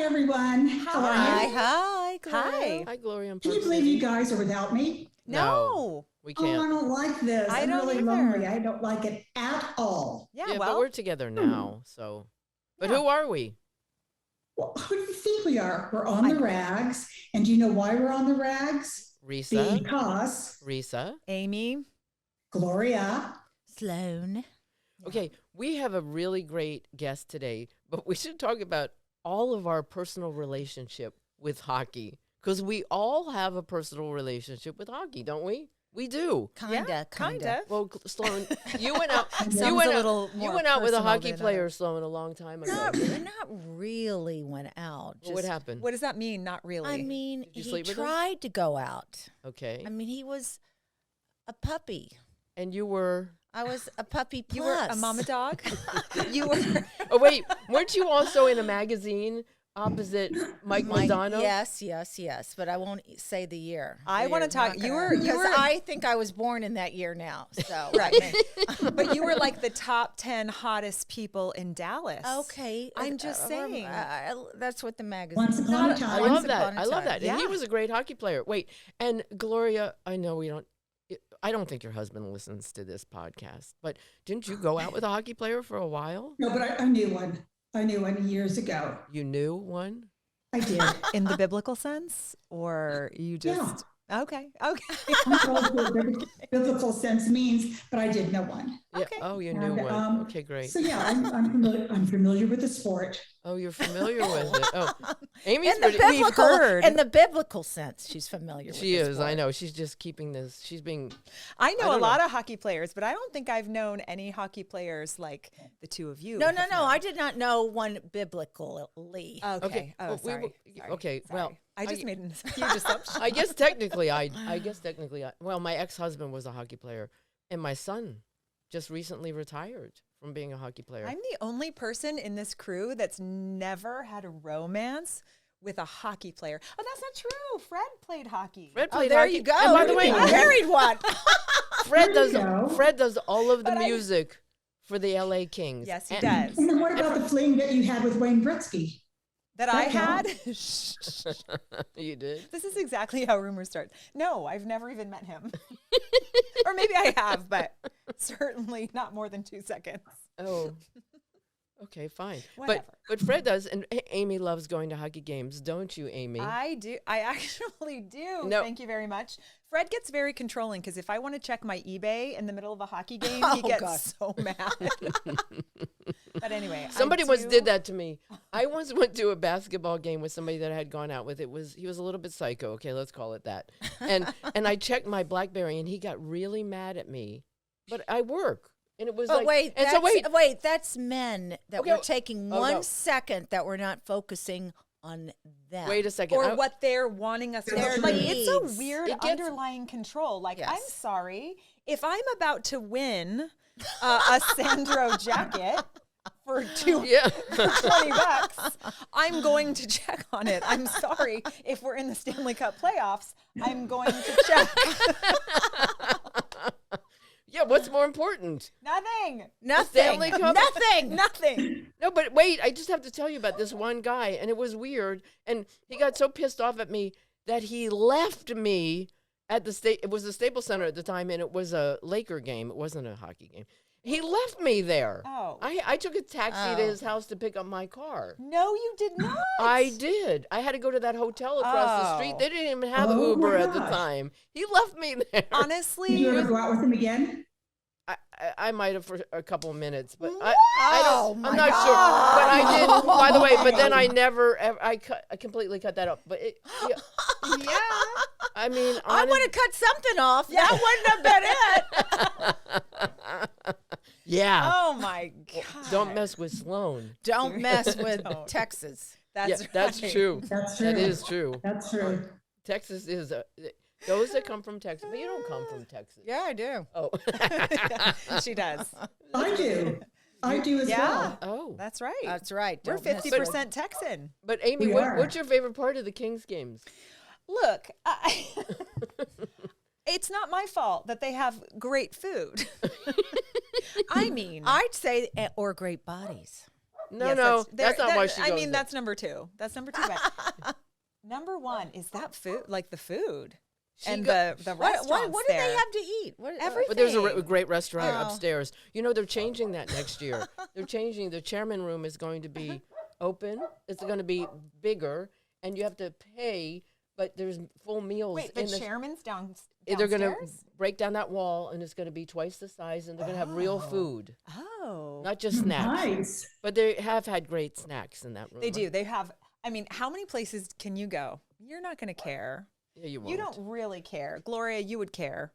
everyone. How are Hi, you? hi, Gloria. Hi, Gloria and Can you Sloan. believe you guys are without me? No. We Oh, I can't. don't like this. I I'm don't really either. lonely. I don't like it at all. Yeah, but well, we're together now, so. But Yeah. who are we? Well, who do you think we are? We're on the rags. And do you know why we're on the rags? Risa. Because Risa. Amy, Gloria. Sloan. Okay, we have a really great guest today, but we should talk about all of our personal relationship with hockey, because we all have a personal relationship with hockey, don't we? We do. Kinda. Well, Sloan, you went out. Sounds you went a out. little You more went out with a personal hockey than player, others. Sloan, a long time ago. Not really went out. Well, what happened? What does that mean? Not really. I mean, Did you he sleep with him? tried to go out. Okay, I mean, he was a puppy. and you were. I was a puppy plus. you were a mama dog. You were. Oh wait, weren't you also in a magazine opposite Mike Madonna? Yes. But I won't say the year. I want to talk. You were. Because I think I was born in that year now. So Right. But you were like the top 10 hottest people in Dallas. Okay, I'm just saying. that's what the magazine. Once upon a time. I Once love that. upon a I love time. that. And he Yeah. was a great hockey player. Wait, and Gloria, I know we don't. I don't think your husband listens to this podcast, but didn't you go out with a hockey player for a while? No, but I knew one. I knew one years ago. You knew one? I did. In the biblical sense, or you just okay. I don't know what the biblical sense means, but I did know one. Yeah. Okay. Oh, you knew And, one. Okay, great. So yeah, I'm familiar with the sport. Oh, you're familiar with it. Oh, Amy's In the pretty. biblical, heard. in the biblical sense, she's familiar. She with is. the I sport. know. She's just keeping this. She's being. I know I a don't lot know. of hockey players, but I don't think I've known any hockey players like the two of you. No. have known. I did not know one biblically. Okay. Okay. Oh, well, we sorry. were- Sorry. okay, Sorry. well, I just I- made a huge assumption. I guess technically, well, my ex-husband was a hockey player, and my son just recently retired from being a hockey player. I'm the only person in this crew that's never had a romance with a hockey player. Oh, that's not true. Fred played hockey. Fred Oh, played there hockey. you go. And by the way, you you married one. Fred There you go. does all of the But I- music for the LA Kings. Yes, he And- does. And then what about the fling that you had with Wayne Gretzky? That I That had. counts. You did? This is exactly how rumors start. No, I've never even met him. Or maybe I have, but certainly not more than 2 seconds. Oh. Okay, fine. Whatever. But Fred does, and Amy loves going to hockey games, don't you, Amy? I do. I actually do. No. Thank you very much. Fred gets very controlling because if I want to check my eBay in the middle of a hockey game, he Oh, gets God. so mad. But anyway, Somebody I once do- did that to me. I once went to a basketball game with somebody that I had gone out with. He was a little bit psycho. Okay, let's call it that. And I checked my BlackBerry, and he got really mad at me. But I work, and it was But like, wait, and that's, so wait, that's men that Okay, we're taking oh, one no. second that we're not focusing on them. wait a second. Or I- what they're wanting us to Their do. Like, it's a needs. weird It gets- underlying control. Like, I'm Yes. sorry. If I'm about to win a Sandro jacket for Yeah. $20, I'm going to check on it. I'm sorry. If we're in the Stanley Cup playoffs, I'm going to check. Yeah, what's more important? Nothing. Nothing. Stanley Cup? Nothing. Nothing. No, but wait, I just have to tell you about this one guy, and it was weird. And he got so pissed off at me that he left me at the state. It was the Staples Center at the time, and it was a Laker game. It wasn't a hockey game. He left me there. Oh. I took a taxi to Oh. his house to pick up my car. No, you did not. I did. I had to go to that hotel across the street. Oh. They didn't even have Oh, Uber my at the gosh. time. He left me there. Honestly, Did you ever go out with him again? I might have for a couple of minutes, but I Oh, don't. my I'm not God. sure. But I did. By the way, but then I never. I completely cut that up. But yeah, I mean, I would have cut something off. That wouldn't have been it. Yeah. oh my God. Don't mess with Sloan. Don't mess with Don't. Texas. That's Yeah, that's right. true. That's true. That is true. That's true. Texas is those that come from Texas, but you don't come from Texas. Yeah, I do. Oh. She does. I do. I do as Yeah. well. Oh. That's right. That's right. We're Don't mess 50% Texan. But Amy, We are. what's your favorite part of the Kings games? Look, it's not my fault that they have great food. I mean, I'd say or great bodies. No, Yes, no, there- that's not why she I goes mean, there. that's number 2. That's number 2. But number 1 is that food, like the food and the restaurants What do they there. have to eat? What, Everything. But there's a great restaurant Oh. upstairs. You know, they're changing that next year. They're changing. The chairman room is going to be open. It's going to be bigger, and you have to pay, but there's full meals. Wait, the in the chairman's downstairs? They're going to break down that wall, and it's going to be twice the size, and they're going to have real food, Oh. not just snacks. Nice. But they have had great snacks in that room. They do. They have, I mean, how many places can you go? You're not going to care. Yeah, you won't. You don't really care. Gloria, you would care.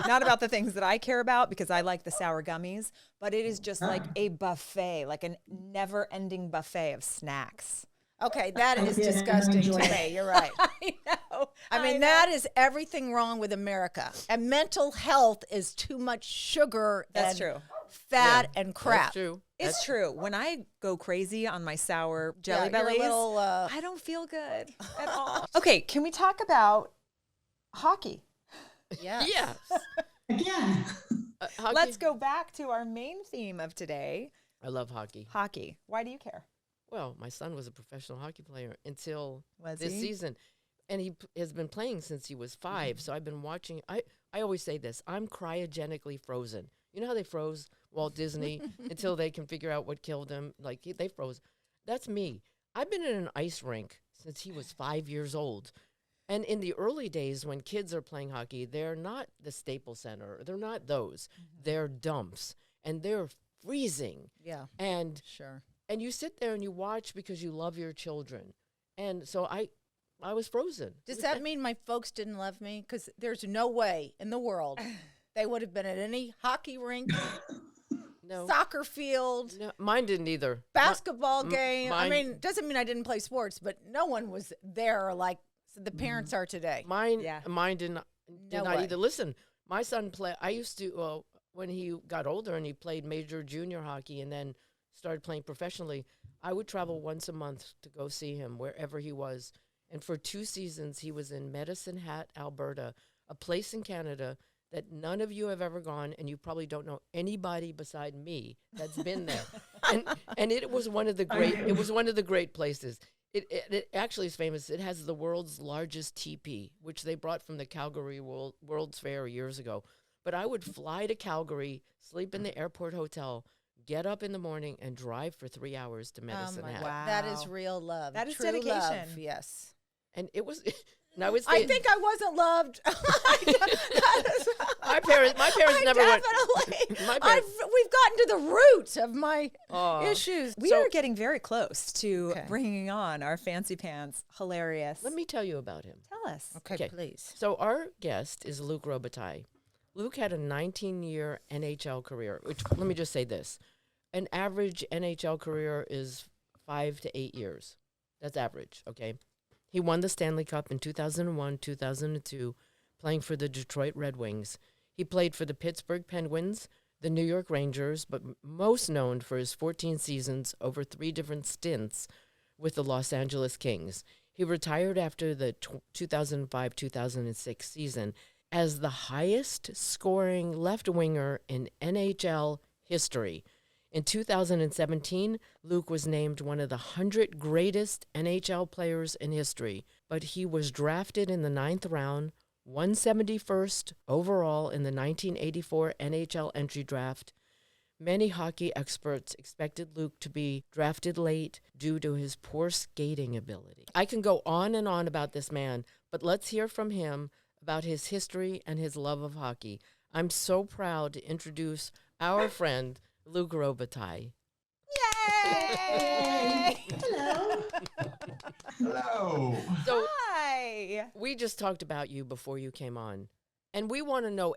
Not about the things that I care about because I like the sour gummies, but it is just like a buffet, like a never-ending buffet of snacks. Okay, that is Yeah, I disgusting to enjoy it. me. You're right. I know. I mean, that is everything wrong with America. And mental health is too much sugar That's and true. fat Yeah, and crap. That's true. It's true. When I go crazy on my sour jelly Yeah, you're a bellies, little, I don't feel good at all. Okay, can we talk about hockey? Yes. Yes. Again. Hockey? Let's go back to our main theme of today, I love hockey. hockey. Why do you care? Well, my son was a professional hockey player until Was this he? season. And he has been playing since he was 5. So I've been watching. I always say this. I'm cryogenically frozen. You know how they froze Walt Disney until they can figure out what killed him? Like, they froze. That's me. I've been in an ice rink since he was 5 years old. And in the early days when kids are playing hockey, they're not the Staples Center. They're not those. They're dumps. And they're freezing. Yeah, And sure. and you sit there and you watch because you love your children. And so I was frozen. Does that mean my folks didn't love me? Because there's no way in the world they would have been at any hockey rink, No. soccer field, No, mine didn't either. basketball game. I mine- mean, doesn't mean I didn't play sports, but no one was there like the parents are today. Mine Yeah. mine did not way. either. Listen, my son I used to when he got older and he played major junior hockey and then started playing professionally, I would travel once a month to go see him wherever he was. And for 2 seasons, he was in Medicine Hat, Alberta, a place in Canada that none of you have ever gone, and you probably don't know anybody beside me that's been there. and it was one of the great places. It actually is famous. It has the world's largest teepee, which they brought from the Calgary World's Fair years ago. But I would fly to Calgary, sleep in the airport hotel, get up in the morning, and drive for 3 hours to Medicine Hat. God. That is Wow. real love. That is True dedication. love, yes. And it was, and I would I say, think I wasn't loved. my parents never went. Definitely. My parents- We've gotten to the root of my Aw. issues. We So- are getting very close to Okay. bringing on our fancy pants. Hilarious. Let me tell you about him. tell us. Okay, Okay. please. So our guest is Luc Robitaille. Luc had a 19-year NHL career, which, let me just say this. An average NHL career is 5 to 8 years. That's average, okay? He won the Stanley Cup in 2001, 2002, playing for the Detroit Red Wings. He played for the Pittsburgh Penguins, the New York Rangers, but most known for his 14 seasons over 3 different stints with the Los Angeles Kings. He retired after the 2005-2006 season as the highest scoring left winger in NHL history. In 2017, Luc was named one of the 100 greatest NHL players in history, but he was drafted in the 9th round, 171st overall in the 1984 NHL entry draft. Many hockey experts expected Luc to be drafted late due to his poor skating ability. I can go on and on about this man, but let's hear from him about his history and his love of hockey. I'm so proud to introduce our friend, Luc Robitaille. Yay! Hello. Hello. So Hi. we just talked about you before you came on, and we want to know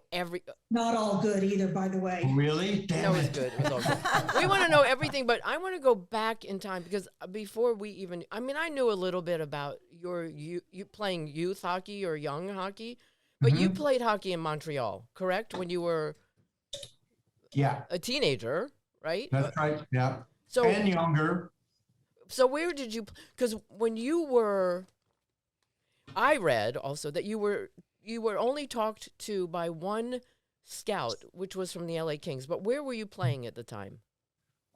Not all good either, by the way. Really? Damn No, it was it. good. It was all good. We want to know everything, but I want to go back in time because before we even, I mean, I knew a little bit about you playing youth hockey or young hockey, but you played hockey in Montreal, correct? When you were Yeah, a teenager, right? that's right. Yeah. So, And younger. so where did you? Because when you were, I read also that you were only talked to by one scout, which was from the LA Kings. But where were you playing at the time?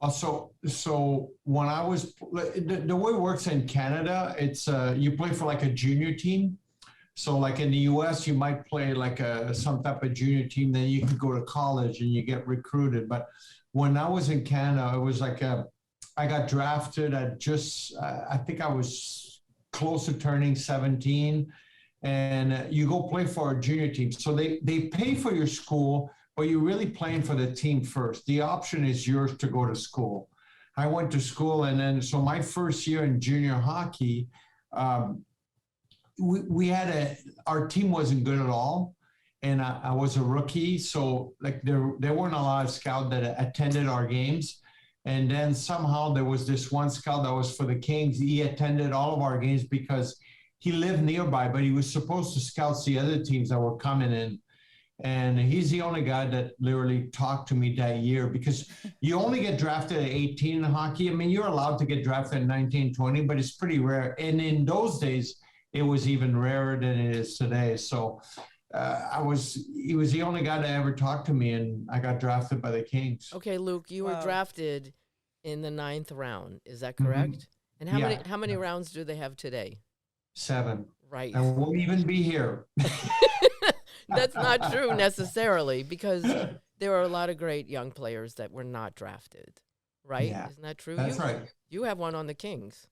So when I was, the way it works in Canada, it's you play for like a junior team. So like in the US, you might play like some type of junior team, then you can go to college and you get recruited. But when I was in Canada, it was like I got drafted at just, I think I was close to turning 17, and you go play for a junior team. So they pay for your school, but you're really playing for the team first. The option is yours to go to school. I went to school, and then so my first year in junior hockey, we had our team wasn't good at all, and I was a rookie, so like there weren't a lot of scouts that attended our games. And then somehow there was this one scout that was for the Kings. He attended all of our games because he lived nearby, but he was supposed to scout the other teams that were coming in. And he's the only guy that literally talked to me that year, because you only get drafted at 18 in hockey. I mean, you're allowed to get drafted at 19, 20, but it's pretty rare. And in those days, it was even rarer than it is today. So he was the only guy that ever talked to me, and I got drafted by the Kings. Okay, Luke, you were Wow. drafted in the 9th round. Is that correct? And how Yeah. many rounds do they have today? 7. Right. And won't even be here. That's not true necessarily, because there are a lot of great young players that were not drafted, right? Yeah, Isn't that true? That's right. You have one on the Kings.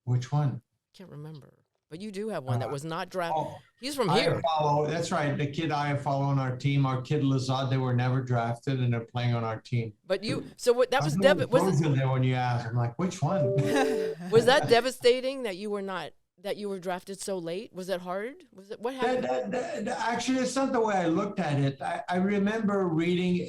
Which one? Can't remember. But you do have one that was not drafted. Oh, He's from here. Follow. That's right. The kid I follow on our team, our kid Lazard, they were never drafted, and they're playing on our team. But you, so what, that was I know was there when you ask. I'm like, which one? that devastating that you were drafted so late? Was it hard? Was it what happened? Actually, it's not the way I looked at it. I remember reading,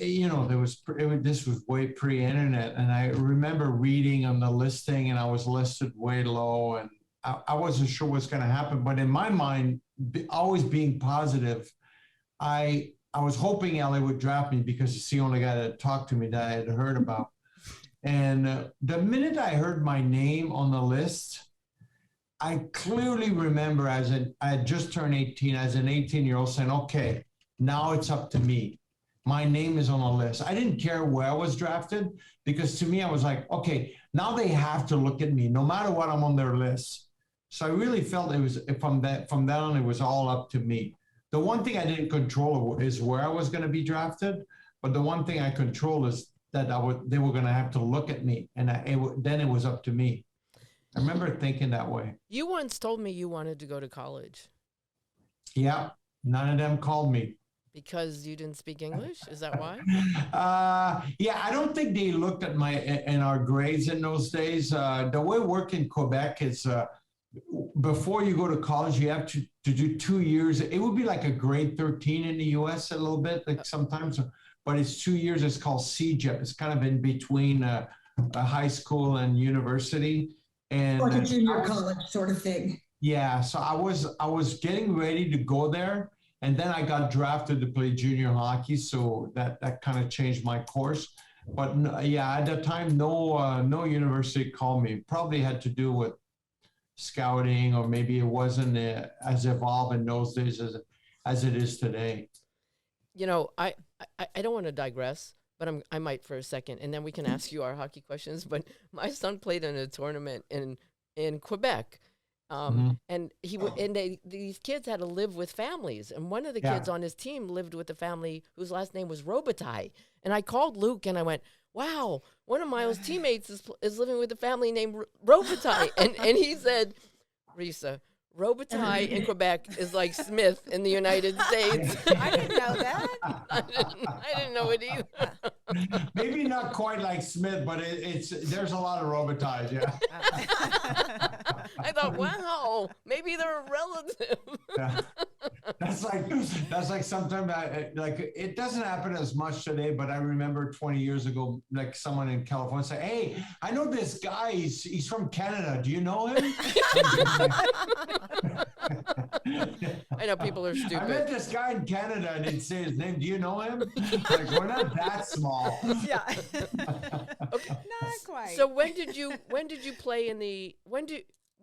this was way pre-internet, and I remember reading on the listing, and I was listed way low, and I wasn't sure what's going to happen. But in my mind, always being positive, I was hoping LA would draft me because it's the only guy that talked to me that I had heard about. And the minute I heard my name on the list, I clearly remember I had just turned 18, as an 18-year-old saying, okay, now it's up to me. My name is on the list. I didn't care where I was drafted, because to me, I was like, okay, now they have to look at me no matter what, I'm on their list. So I really felt it was from that on, it was all up to me. The one thing I didn't control is where I was going to be drafted, but the one thing I control is that they were going to have to look at me, and then it was up to me. I remember thinking that way. You once told me you wanted to go to college Yeah, none of them called me. because you didn't speak English. Is that why? Yeah, I don't think they looked at our grades in those days. The way it worked in Quebec is before you go to college, you have to do 2 years. It would be like a grade 13 in the US a little bit, like sometimes, but it's 2 years. It's called CEGEP. It's kind of in between a high school and university. And Like a junior college sort of thing. yeah, so I was getting ready to go there, and then I got drafted to play junior hockey, so that kind of changed my course. But yeah, at that time, no university called me. Probably had to do with scouting, or maybe it wasn't as evolved in those days as it is today. You know, I don't want to digress, but I might for a second, and then we can ask you our hockey questions. But my son played in a tournament in Quebec, and these kids had to live with families, and one of the kids on his team lived with a family whose last name was Robitaille. And I called Luke and I went, "Wow, one of Miles' teammates is living with a family named Robitaille," and he said, "Risa, Robitaille in Quebec is like Smith in the United States." I didn't know that. I didn't know it either. Maybe not quite like Smith, but there's a lot of Robitaille, yeah. I thought, wow, maybe they're a relative. Yeah. That's like sometimes it doesn't happen as much today, but I remember 20 years ago, like someone in California say, "Hey, I know this guy, he's from Canada. Do you know him?" I know people are I met stupid. this guy in Canada, and he'd say his name. Do you know him? Like, we're not that small. Yeah. Okay. Not quite. So when did you play in the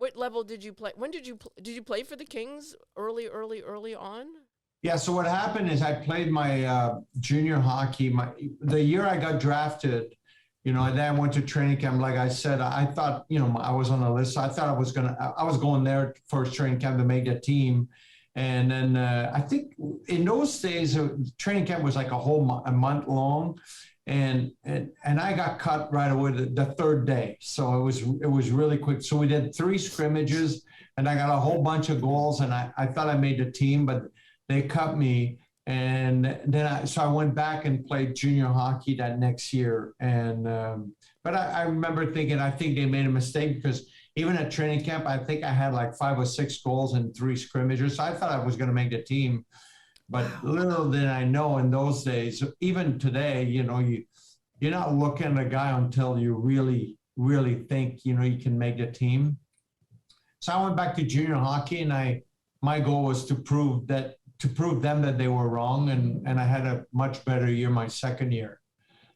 what level did you play? When did you play for the Kings early on? Yeah, so what happened is I played my junior hockey. The year I got drafted, you know, and then I went to training camp. Like I said, I thought, you know, I was on the list. So I thought I was going there first training camp to make the team. And then I think in those days, training camp was like a month long. And I got cut right away the third day. So it was really quick. So we did 3 scrimmages and I got a whole bunch of goals and I thought I made the team, but they cut me. And then so I went back and played junior hockey that next year. And, but I remember thinking, I think they made a mistake because even at training camp, I think I had like 5 or 6 goals in 3 scrimmages. So I thought I was going to make the team. But little did I know in those days, even today, you know, you're not looking at a guy until you really, really think, you know, you can make the team. So I went back to junior hockey and my goal was to prove them that they were wrong. And I had a much better year my second year.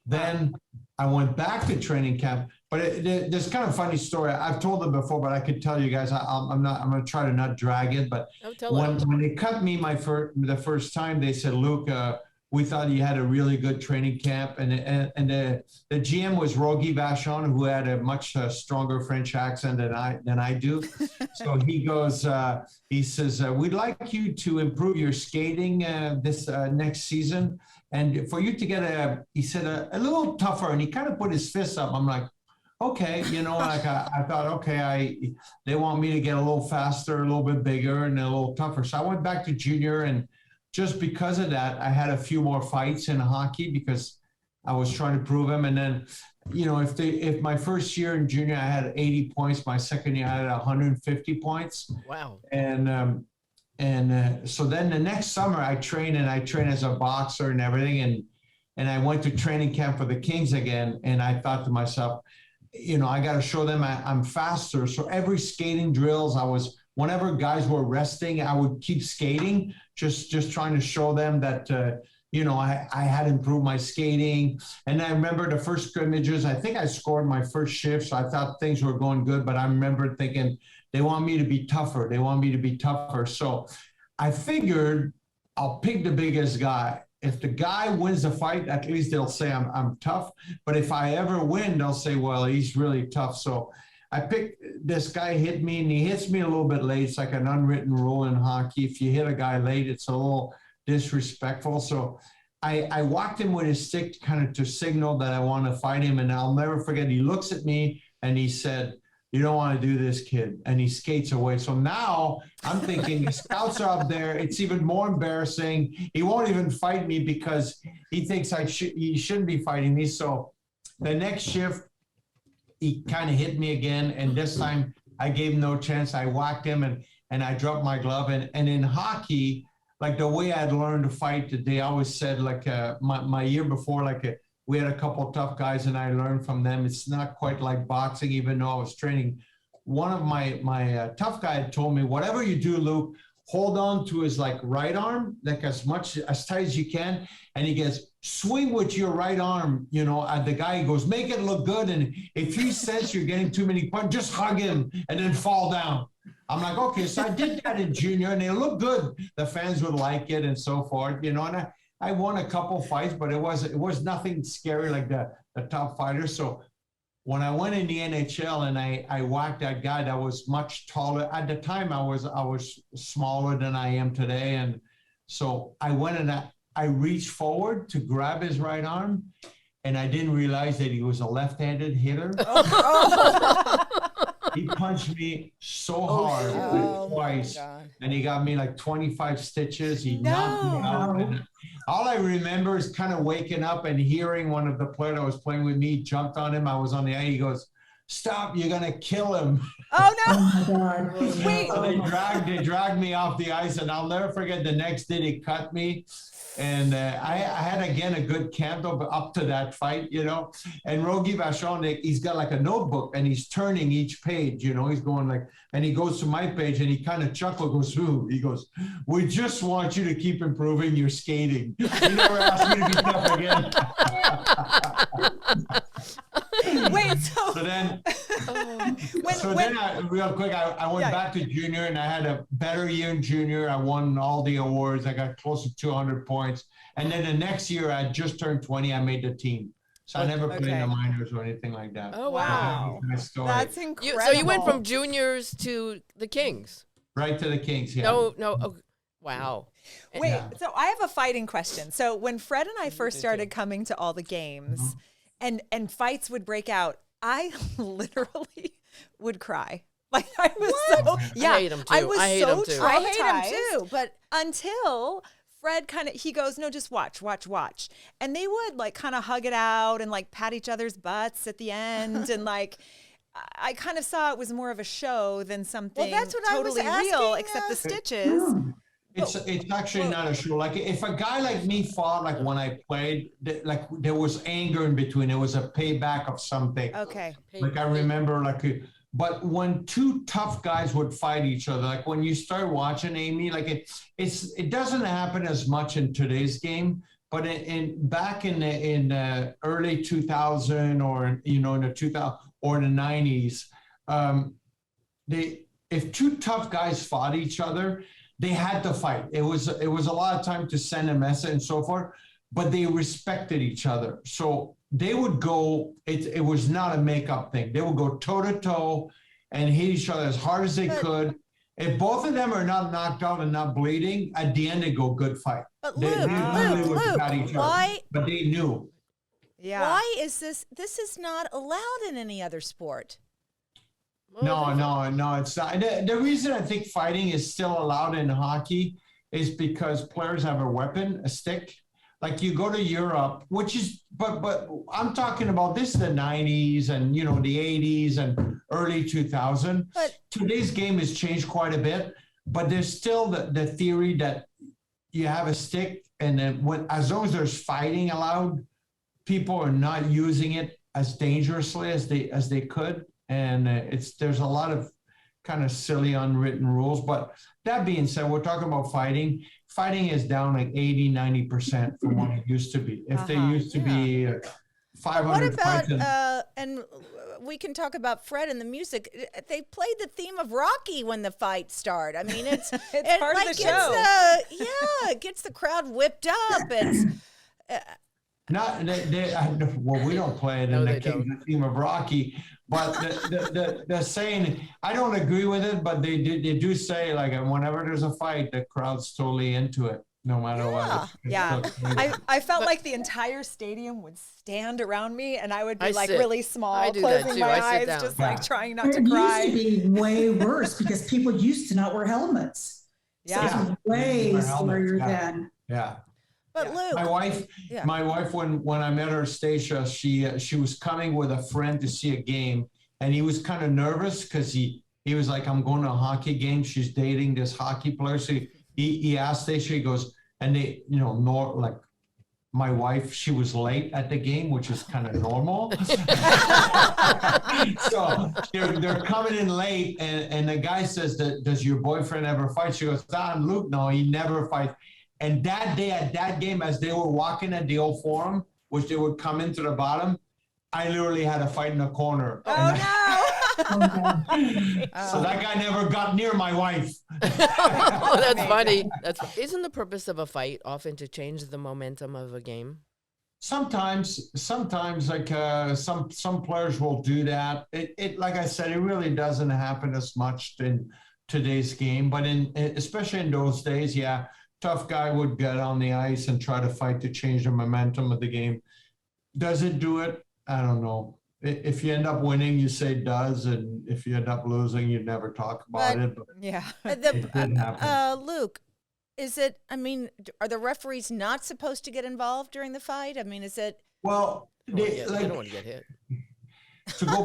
Then I went back to training camp, but there's kind of a funny story. I've told it before, but I could tell you guys, I'm going to try to not drag it. But when they cut me the first time, they said, Luc, we thought you had a really good training camp. And the GM was Rogi Vachon, who had a much stronger French accent than I do. So he goes, he says, we'd like you to improve your skating this next season. And for you to get he said, a little tougher. And he kind of put his fist up. I'm like, okay, you know, like I thought, okay, they want me to get a little faster, a little bit bigger, and a little tougher. So I went back to junior, and just because of that, I had a few more fights in hockey because I was trying to prove them. And then, you know, if my first year in junior, I had 80 points, my second year I had 150 points. Wow. And so then the next summer I trained as a boxer and everything. And I went to training camp for the Kings again. And I thought to myself, you know, I got to show them I'm faster. So every skating drills, whenever guys were resting, I would keep skating, just trying to show them that, you know, I had improved my skating. And I remember the first scrimmages, I think I scored my first shift. So I thought things were going good, but I remember thinking they want me to be tougher. They want me to be tougher. So I figured I'll pick the biggest guy. If the guy wins the fight, at least they'll say I'm tough. But if I ever win, they'll say, well, he's really tough. So I picked this guy, hit me, and he hits me a little bit late. It's like an unwritten rule in hockey. If you hit a guy late, it's a little disrespectful. So I whacked him with his stick kind of to signal that I want to fight him. And I'll never forget, he looks at me and he said, you don't want to do this, kid. And he skates away. So now I'm thinking the scouts are up there. It's even more embarrassing. He won't even fight me because he thinks he shouldn't be fighting me. So the next shift, he kind of hit me again. And this time I gave him no chance. I whacked him and I dropped my glove. And in hockey, like the way I'd learned to fight, they always said, like my year before, we had a couple of tough guys and I learned from them. It's not quite like boxing, even though I was training. One of my tough guy had told me, whatever you do, Luc, hold on to his right arm, like as tight as you can. And he goes, swing with your right arm, you know, at the guy. He goes, make it look good. And if he says you're getting too many punches, just hug him and then fall down. I'm like, okay. So I did that in junior and it looked good. The fans would like it and so forth, you know, and I won a couple fights, but it was nothing scary like the top fighters. So when I went in the NHL and I whacked that guy that was much taller at the time, I was smaller than I am today, and so I went and I reached forward to grab his right arm, and I didn't realize that he was a left-handed hitter. He punched me so hard twice, and he got me like 25 stitches. He knocked me out. And all I remember is kind of waking up and hearing one of the players that was playing with me jumped on him. I was on the ice. He goes, "Stop! You're gonna kill him." Oh no! Oh my God. Wait. So they dragged me off the ice, and I'll never forget. The next day they cut me. And I had, again, a good camp up to that fight, you know. And Rogi Vachon, he's got like a notebook, and he's turning each page, you know. He's going like, and he goes to my page, and he kind of chuckles, goes, "Ooh." He goes, "We just want you to keep improving your skating." He never asked me to be tough again. Wait, so then, real quick, I went back to junior, and I had a better year in junior. I won all the awards. I got close to 200 points. And then the next year, I just turned 20. I made the team. So I never played in the Okay. minors or anything like that. Oh, Wow. My story. That's So incredible. you went from juniors to the Kings. Right to the Kings, yeah. No. Oh, wow. Wait, Yeah. so I have a fighting question. So when Fred and I first started coming to all the games and fights would break out, I literally would cry. Like I was so yeah, I hate 'em too. I was I hate so 'em too. traumatized. I hate him too, but Until Fred he goes, no, just watch. And they would like kind of hug it out and like pat each other's butts at the end. And like, I kind of saw it was more of a show than something that's what I was totally real, asking, except the stitches. It's actually not a show. Like if a guy like me fought, like when I played, like there was anger in between. It was a payback of something. Okay. Like I remember, like, but when two tough guys would fight each other, like when you start watching, Amy, like it doesn't happen as much in today's game. But back in the early 2000 or in the 2000 or the 90s, if two tough guys fought each other, they had to fight. It was a lot of time to send a message and so forth, but they respected each other. So they would go, it was not a makeup thing. They would go toe to toe and hit each other as hard as they could. If both of them are not knocked out and not bleeding, at the end they go, good fight. But They literally would Luke, pat each other, why but they knew. Yeah. why is this is not allowed in any other sport? No, it's not. The reason I think fighting is still allowed in hockey is because players have a weapon, a stick. Like you go to Europe, which is, but I'm talking about this is the 90s and, the 80s and early 2000. But today's game has changed quite a bit, but there's still the theory that you have a stick and then as long as there's fighting allowed, people are not using it as dangerously as they could. And there's a lot of kind of silly unwritten rules. But that being said, we're talking about fighting. Fighting is down like 80-90% from what it used to be. If they used to be 500 what fights. about and we can talk about Fred and the music. They played the theme of Rocky when the fights start. I mean, it's It's part of the show. It gets the crowd whipped up. It's Well, we don't play it No, in they the theme of Rocky, but the saying, I don't agree with it, but they do say like whenever there's a fight, the crowd's totally into it, no matter what. Yeah. I felt like the entire stadium would stand around me and I would be I like sit. really small, I do that closing too. my I sit eyes, down. just like trying not It to used cry. to be way worse because people used to not wear helmets. So it Yeah. was way Wear helmets, scarier yeah. then. Yeah. but Luke. My wife, when I met her, Stacia, she was coming with a friend to see a game, and he was kind of nervous because he was like, I'm going to a hockey game. She's dating this hockey player. So he asked Stacia, he goes, and they, like my wife, she was late at the game, which is kind of normal. So they're coming in late, and the guy says, does your boyfriend ever fight? She goes, Luke, no, he never fights. And that day at that game, as they were walking at the old forum, which they would come into the bottom, I literally had a fight in the corner. Oh no. So that guy never got near my wife. Oh, that's funny. Isn't the purpose of a fight often to change the momentum of a game? Sometimes like some players will do that. It like I said, it really doesn't happen as much in today's game, but especially in those days, yeah. Tough guy would get on the ice and try to fight to change the momentum of the game. Does it do it? I don't know. If you end up winning, you say it does, and if you end up losing, you never talk about it. But Yeah. it did happen. Luke, is it? I mean, are the referees not supposed to get involved during the fight? I mean, is it? Well, They don't want to get hit. to go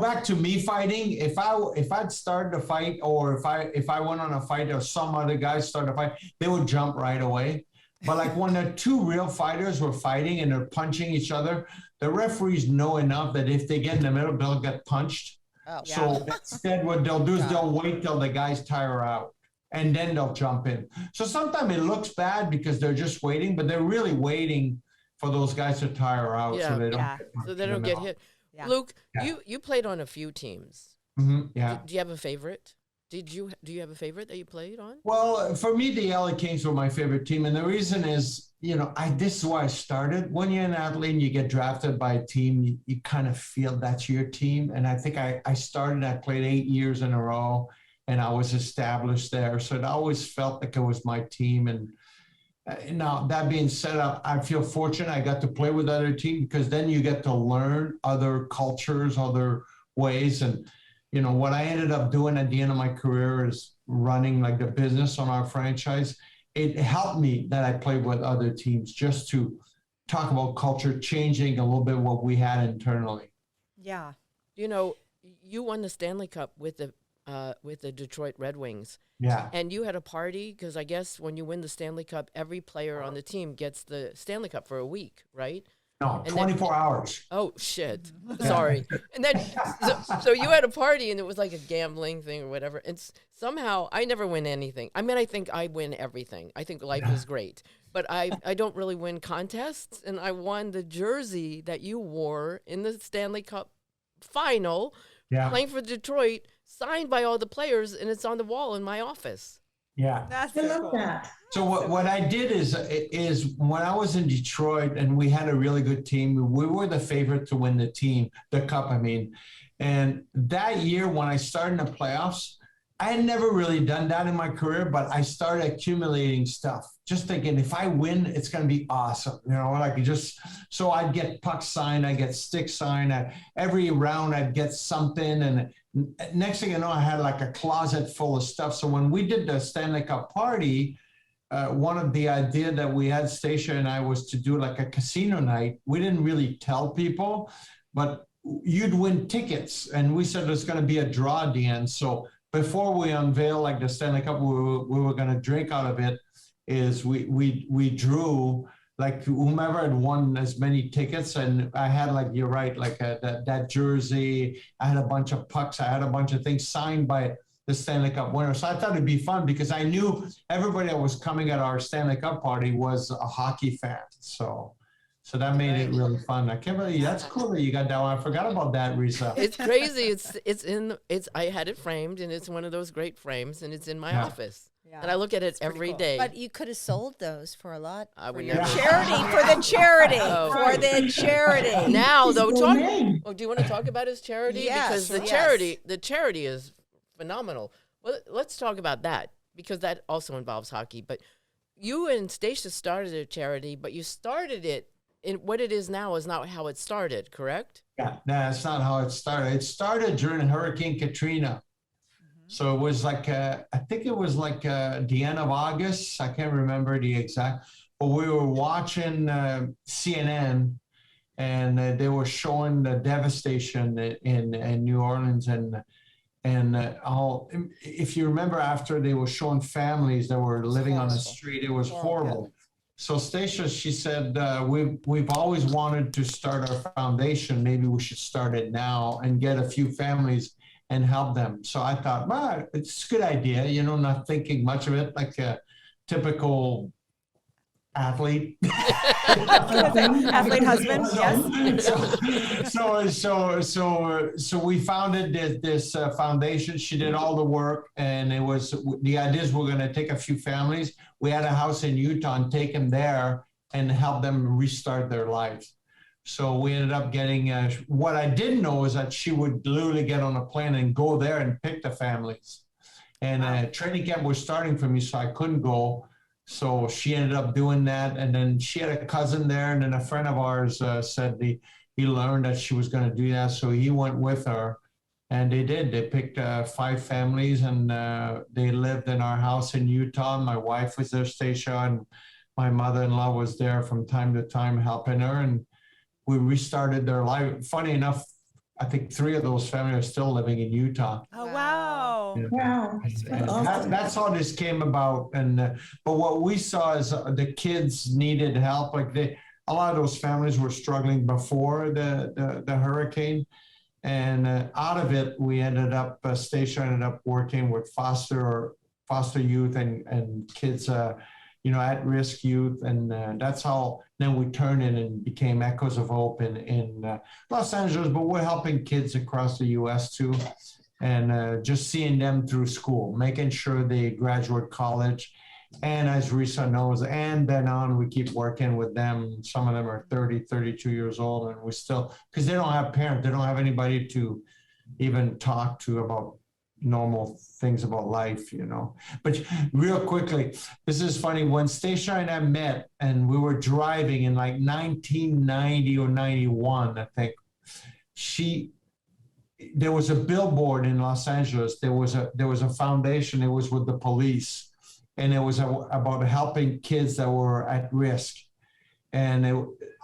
back to me fighting, if I'd started a fight, or if I went on a fight or some other guys started a fight, they would jump right away. But like when the two real fighters were fighting and they're punching each other, the referees know enough that if they get in the middle, they'll get punched. Oh, So instead what they'll do is they'll wait till the guys tire out and then they'll jump in. So sometimes it looks bad because they're just waiting, but they're really waiting for those guys to tire out Yeah. so they don't Yeah. get punched So they in the don't get mouth. hit. Yeah. Luke, Yeah. you played on a few teams. Yeah. Do you have a favorite? Do you have a favorite that you played on? Well, for me, the LA Kings were my favorite team. And the reason is, this is why I started. When you're an athlete and you get drafted by a team, you kind of feel that's your team. And I think I played 8 years in a row, and I was established there. So it always felt like it was my team. And now that being said, I feel fortunate I got to play with other teams, because then you get to learn other cultures, other ways. And, what I ended up doing at the end of my career is running like the business on our franchise. It helped me that I played with other teams, just to talk about culture changing a little bit what we had internally. Yeah. You won the Stanley Cup with the Detroit Red Wings. Yeah. And you had a party, because I guess when you win the Stanley Cup, every player on the team gets the Stanley Cup for a week, right? No, And 24 hours. Oh, shit. Sorry. And then, so you had a party, and it was like a gambling thing or whatever. And somehow, I never win anything. I mean, I think I win everything. I think life is great. But I don't really win contests. And I won the jersey that you wore in the Stanley Cup final, playing for Detroit, signed by all the players, and it's on the wall in my office. Yeah. That's I so love cool. that. So what I did is when I was in Detroit and we had a really good team, we were the favorite to win the cup, I mean. And that year when I started in the playoffs, I had never really done that in my career, but I started accumulating stuff, just thinking if I win, it's going to be awesome. So I'd get pucks signed, I'd get sticks signed. Every round I'd get something. And next thing you know, I had like a closet full of stuff. So when we did the Stanley Cup party, one of the idea that we had, Stacia and I, was to do like a casino night. We didn't really tell people, but you'd win tickets. And we said there's going to be a draw at the end. So before we unveil like the Stanley Cup, we were going to drink out of it. Is we drew like whomever had won as many tickets, and I had, like, you're right, like that jersey. I had a bunch of pucks. I had a bunch of things signed by the Stanley Cup winner. So I thought it'd be fun, because I knew everybody that was coming at our Stanley Cup party was a hockey fan. So that made it really fun. I can't believe that's cool that you got that one. I forgot about that, Risa. It's crazy. I had it framed, and it's one of those great frames, and it's in my office. Yeah. And I look at it every cool. day. But you could have sold those for a lot. I would for your never. charity, for the charity, Oh. for the charity. Now, though, His talk. name. Oh, do you want to talk about his charity? Yes, Because yes. the charity is phenomenal. Well, let's talk about that, because that also involves hockey. But you and Stacia started a charity, but you started it in what it is now is not how it started, correct? Yeah, that's not how it started. It started during Hurricane Katrina. So it was like, I think it was like the end of August. I can't remember the exact, but we were watching CNN, and they were showing the devastation in New Orleans. And if you remember, after they were showing families that were living on the street, it was horrible. So Stacia, she said, we've always wanted to start our foundation. Maybe we should start it now and get a few families and help them. So I thought, well, it's a good idea, not thinking much of it, like a typical athlete. Athlete husband, yes. So we founded this foundation. She did all the work, and the ideas were going to take a few families. We had a house in Utah and take them there and help them restart their lives. So we ended up getting, what I didn't know is that she would literally get on a plane and go there and pick the families. And training camp was starting for me, so I couldn't go. So she ended up doing that. And then she had a cousin there. And then a friend of ours said he learned that she was going to do that. So he went with her. And they did. They picked 5 families, and they lived in our house in Utah. My wife was there, Stacia, and my mother-in-law was there from time to time helping her. And we restarted their life. Funny enough, I think 3 of those families are still living in Utah. Oh, wow. Yeah. Wow. And Awesome. that's how this came about. And but what we saw is the kids needed help. Like a lot of those families were struggling before the hurricane. And out of it, we ended up, Stacia ended up working with foster youth and kids, at-risk youth. And that's how then we turned it and became Echoes of Hope in Los Angeles, but we're helping kids across the U.S. too. And just seeing them through school, making sure they graduate college. And as Risa knows, and then on, we keep working with them. Some of them are 30, 32 years old, and we still, because they don't have parents, they don't have anybody to even talk to about normal things about life, you know. But real quickly, this is funny. When Stacia and I met, and we were driving in like 1990 or 91, I think, there was a billboard in Los Angeles. There was a foundation. It was with the police. And it was about helping kids that were at risk. And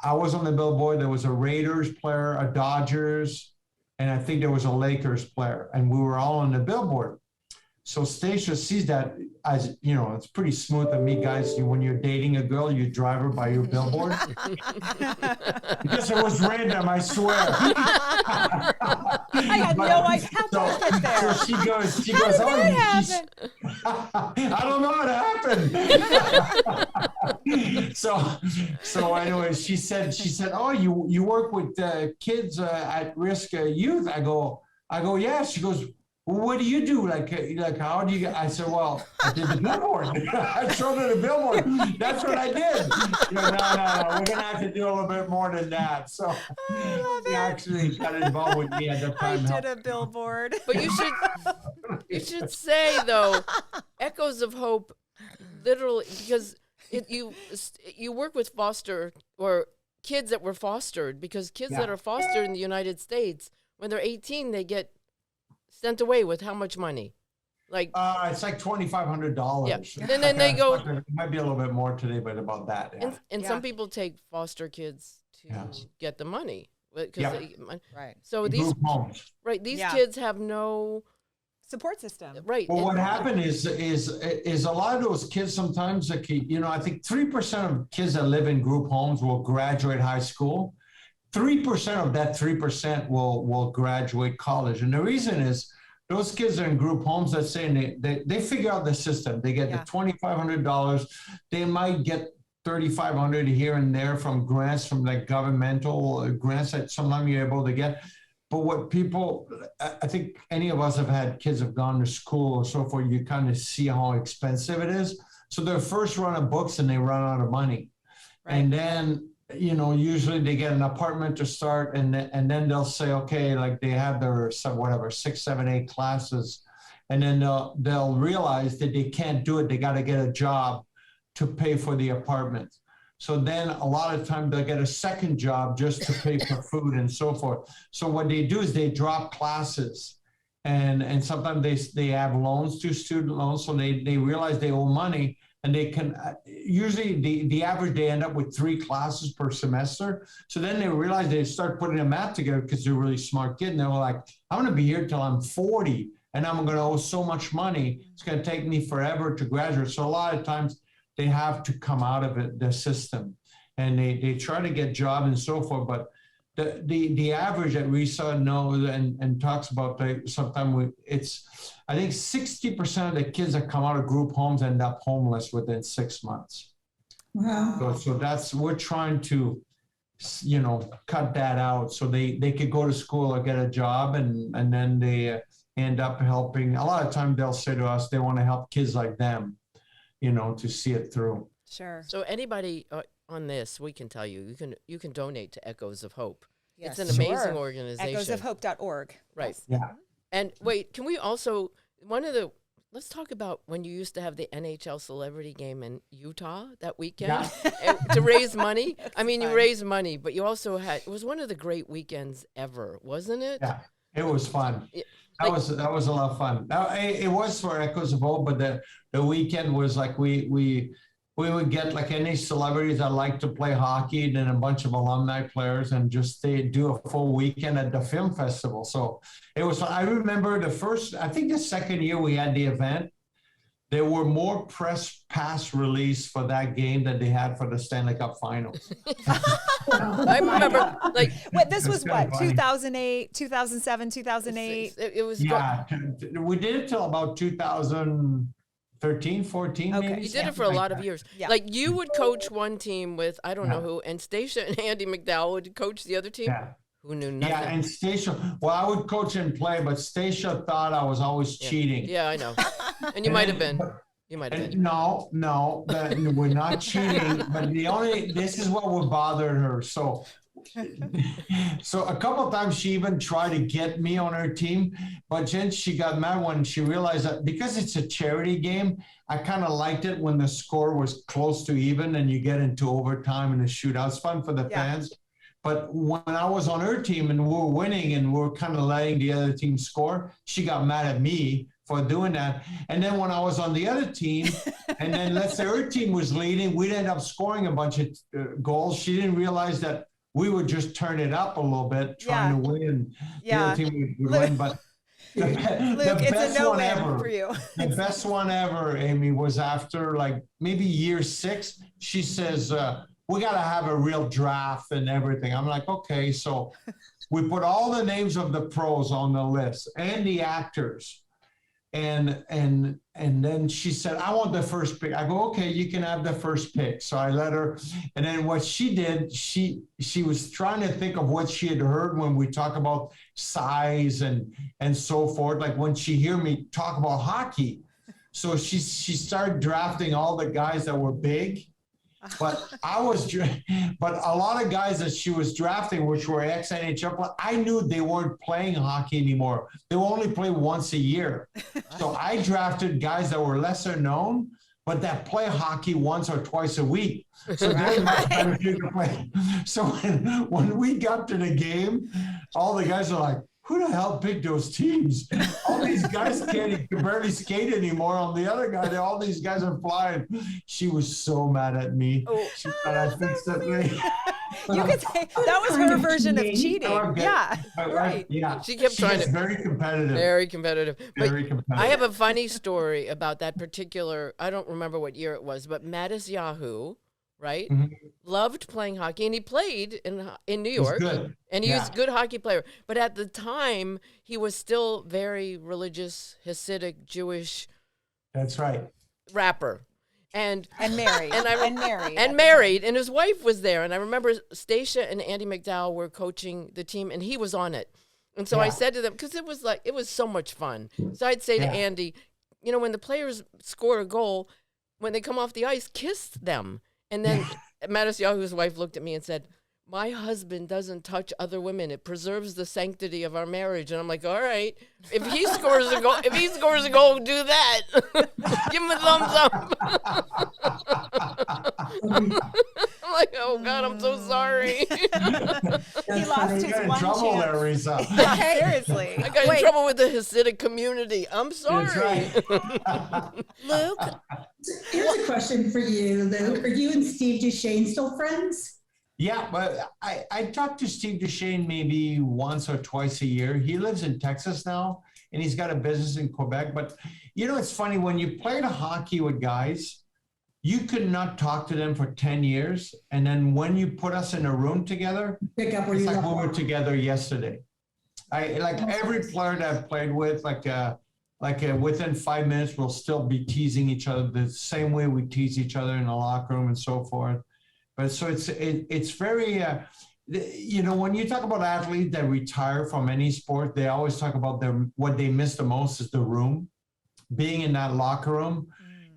I was on the billboard. There was a Raiders player, a Dodgers, and I think there was a Lakers player. And we were all on the billboard. So Stacia sees that as, you know, it's pretty smooth of me, guys. When you're dating a girl, you drive her by your billboard. Because it was random, I swear. I had no idea. How did I get there? So she goes, How did that happen? I don't know what happened. So anyway, she said, oh, you work with kids at risk youth. I go, yeah. She goes, well, what do you do? Like how do you get? I said, well, I did the billboard. I showed her the billboard. That's what I did. No. We're gonna have to do a little bit more than that. So she actually got involved with me at the time. I did a billboard. But you should say though, Echoes of Hope, literally, because you work with foster or kids that were fostered, because kids that are fostered in the United States, when they're 18, they get sent away with how much money? Like it's like $2,500. Yeah. And then they go. It might be a little bit more today, but about that. Yeah. And some people take foster kids to get the money. Right. So these homes. Right. These kids have no support system. Right. Well, what happened is a lot of those kids sometimes, you know, I think 3% of kids that live in group homes will graduate high school. 3% of that 3% will graduate college. And the reason is those kids are in group homes, let's say, and they figure out the system. They get the $2,500. They might get $3,500 here and there from grants, from like governmental grants that sometimes you're able to get. But what people, I think any of us have had kids have gone to school or so forth, you kind of see how expensive it is. So their first run of books and they run out of money. Right. And then, you know, usually they get an apartment to start, and then they'll say, okay, like they have their 6, 7, 8 classes, and then they'll realize that they can't do it. They got to get a job to pay for the apartment. So then a lot of time they'll get a second job just to pay for food and so forth. So what they do is they drop classes, and sometimes they have loans, to student loans, so they realize they owe money. And they can, usually the average, they end up with 3 classes per semester. So then they realize they start putting the math together because they're a really smart kid. And they're like, I'm going to be here till I'm 40 and I'm going to owe so much money. It's going to take me forever to graduate. So a lot of times they have to come out of it, the system, and they try to get jobs and so forth. But the average that Risa knows and talks about, sometimes I think 60% of the kids that come out of group homes end up homeless within 6 months. Wow. So we're trying to, you know, cut that out so they could go to school or get a job, and then they end up helping. A lot of times they'll say to us they want to help kids like them, you know, to see it through. Sure. So anybody on this, we can tell you can donate to Echoes of Hope. Yes. It's an amazing organization. Echoesofhope.org. Right. Yeah. And wait, can we also, let's talk about when you used to have the NHL celebrity game in Utah that weekend to raise money. I mean, you raised money, but you also it was one of the great weekends ever, wasn't it? Yeah, it was fun. That was a lot of fun. It was for Echoes of Hope, but the weekend was like we would get like any celebrities that like to play hockey, and then a bunch of alumni players, and just they do a full weekend at the film festival. So it was fun. I remember the second year we had the event, there were more press pass release for that game than they had for the Stanley Cup Finals. I remember, like, this was what, 2008, 2007, 2008? It was. Yeah, we did it till about 2013, 14. Okay. Maybe. You did it for a lot of years. Yeah. Like you would coach one team with, I don't know who, and Stacia and Andy McDowell would coach the other team. Yeah. Who knew nothing. Yeah, and Stacia, well, I would coach and play, but Stacia thought I was always cheating. Yeah, I know. And you might have been. You might have And been. no, we're not cheating. But this is what would bother her. So a couple of times she even tried to get me on her team, but then she got mad when she realized that because it's a charity game, I kind of liked it when the score was close to even and you get into overtime and a shootout. It's fun for the fans. But when I was on her team and we were winning and we were kind of letting the other team score, she got mad at me for doing that. And then when I was on the other team, and then let's say her team was leading, we'd end up scoring a bunch of goals. She didn't realize that we would just turn it up a little bit, trying to win. The other team would win, but the best one ever for you. The best one ever, Amy, was after like maybe year 6. She says, we got to have a real draft and everything. I'm like, okay. So we put all the names of the pros on the list and the actors. And then she said, I want the first pick. I go, okay, you can have the first pick. So I let her. And then what she did, she was trying to think of what she had heard when we talk about size and so forth. Like when she hear me talk about hockey. So she started drafting all the guys that were big. But but a lot of guys that she was drafting, which were ex-NHL, I knew they weren't playing hockey anymore. They will only play once a year. So I drafted guys that were lesser known, but that play hockey once or twice a week. So they're much better to play. So when we got to the game, all the guys are like, who the hell picked those teams? All these guys can barely skate anymore. On the other guy, all these guys are flying. She was so mad at me. She thought I fixed it. You could say that was her version of cheating. Yeah, right. Yeah. She kept trying to. Very competitive. Very competitive. Very competitive. I have a funny story about that particular, I don't remember what year it was, but Mattis Yahoo, right? Mm-hmm. Loved playing hockey, and he played in New York. Good. And he was a good hockey player. But at the time, he was still very religious, Hasidic, Jewish. That's right. Rapper. And married. And married. And his wife was there. And I remember Stacia and Andy McDowell were coaching the team, and he was on it. And so I said to them, because it was so much fun. So I'd say to Andy, when the players score a goal, when they come off the ice, kiss them. And then Mattis Yahoo's wife looked at me and said, my husband doesn't touch other women. It preserves the sanctity of our marriage. And I'm like, all right, if he scores a goal, do that. Give him a thumbs up. I'm like, oh God, I'm so sorry. He lost his in one trouble chance. there, Risa. Seriously. I got in trouble with the Hasidic community. I'm sorry. That's right. Luke, Here's a question for you, Luke. Are you and Steve Duchesne still friends? Yeah, but I talk to Steve Duchesne maybe once or twice a year. He lives in Texas now, and he's got a business in Quebec. But, it's funny, when you played hockey with guys, you could not talk to them for 10 years. And then when you put us in a room together, Pick up where it's you like left we were off. together yesterday. Every player that I've played with, within 5 minutes, we'll still be teasing each other the same way we tease each other in the locker room and so forth. But so it's very, when you talk about athletes that retire from any sport, they always talk about what they miss the most is the room, being in that locker room.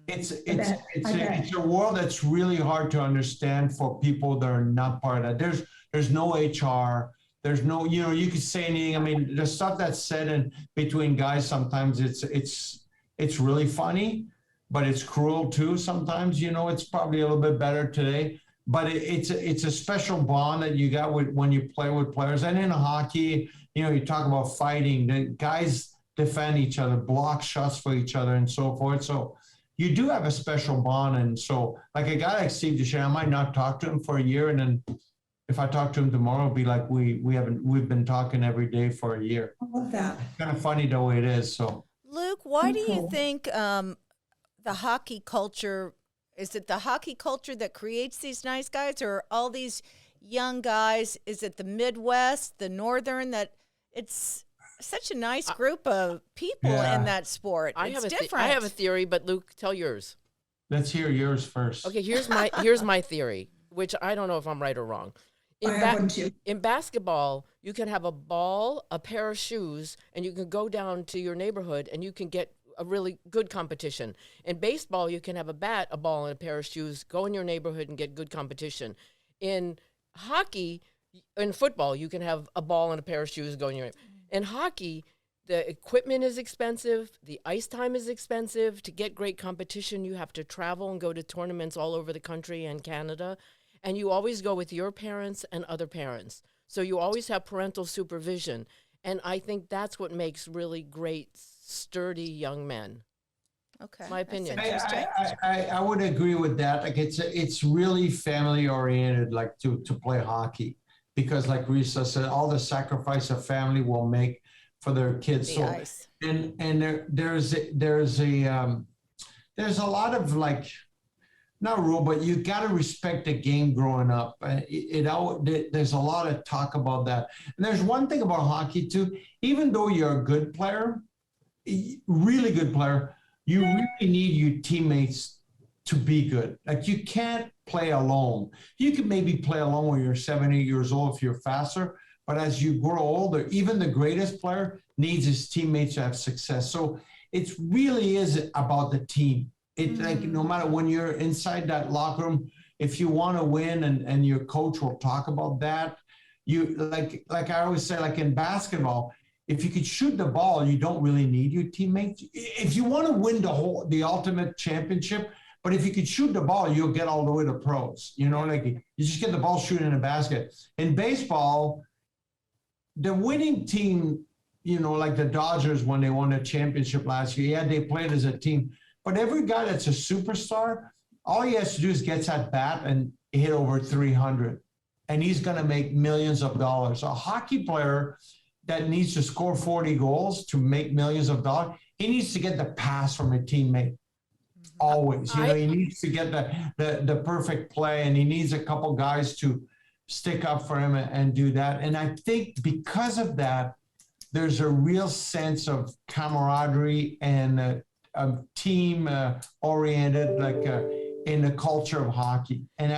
It's a world that's really hard to understand for people that are not part of that. There's no HR. There's no, you could say anything. I mean, the stuff that's said in between guys, sometimes it's really funny, but it's cruel too. Sometimes, it's probably a little bit better today. But it's a special bond that you got when you play with players. And in hockey, you talk about fighting. The guys defend each other, block shots for each other, and so forth. So you do have a special bond. And so, like a guy like Steve Duchesne, I might not talk to him for a year, and then if I talk to him tomorrow, it'll be like we've been talking every day for a year. I love that. It's kind of funny the way it is. So, Luke, why do you think the hockey culture? Is it the hockey culture that creates these nice guys, or all these young guys? Is it the Midwest, the Northern, that it's such a nice group of people in that sport? It's different. I have a theory, but Luke, tell yours. let's hear yours first. Okay, here's my theory, which I don't know if I'm right or wrong. In basketball, you can have a ball, a pair of shoes, and you can go down to your neighborhood and you can get a really good competition. In baseball, you can have a bat, a ball, and a pair of shoes, go in your neighborhood and get good competition. In hockey, in football, you can have a ball and a pair of shoes, go in your neighborhood. In hockey, the equipment is expensive, the ice time is expensive. To get great competition, you have to travel and go to tournaments all over the country and Canada. And you always go with your parents and other parents. So you always have parental supervision. And I think that's what makes really great, sturdy young men. Okay. My opinion. I would agree with that. Like it's really family oriented, like to play hockey, because like Risa said, all the sacrifice a family will make for their kids. The ice. And there's a lot of like, not rule, but you got to respect the game growing up. There's a lot of talk about that. And there's one thing about hockey too, even though you're a good player, really good player, you really need your teammates to be good. Like you can't play alone. You can maybe play alone when you're 7, 8 years old if you're faster, but as you grow older, even the greatest player needs his teammates to have success. So it really is about the team. It's like no matter when you're inside that locker room, if you want to win and your coach will talk about that, you like I always say, like in basketball, if you could shoot the ball, you don't really need your teammates. If you want to win the ultimate championship, but if you could shoot the ball, you'll get all the way to pros. You know, like you just get the ball shooting in a basket. In baseball, the winning team, you know, like the Dodgers when they won the championship last year, yeah, they played as a team. But every guy that's a superstar, all he has to do is get that bat and hit over 300, and he's going to make millions of dollars. A hockey player that needs to score 40 goals to make millions of dollars, he needs to get the pass from a teammate. Always, you know, he needs to get the perfect play, and he needs a couple guys to stick up for him and do that. And I think because of that, there's a real sense of camaraderie and team oriented, like in the culture of hockey, and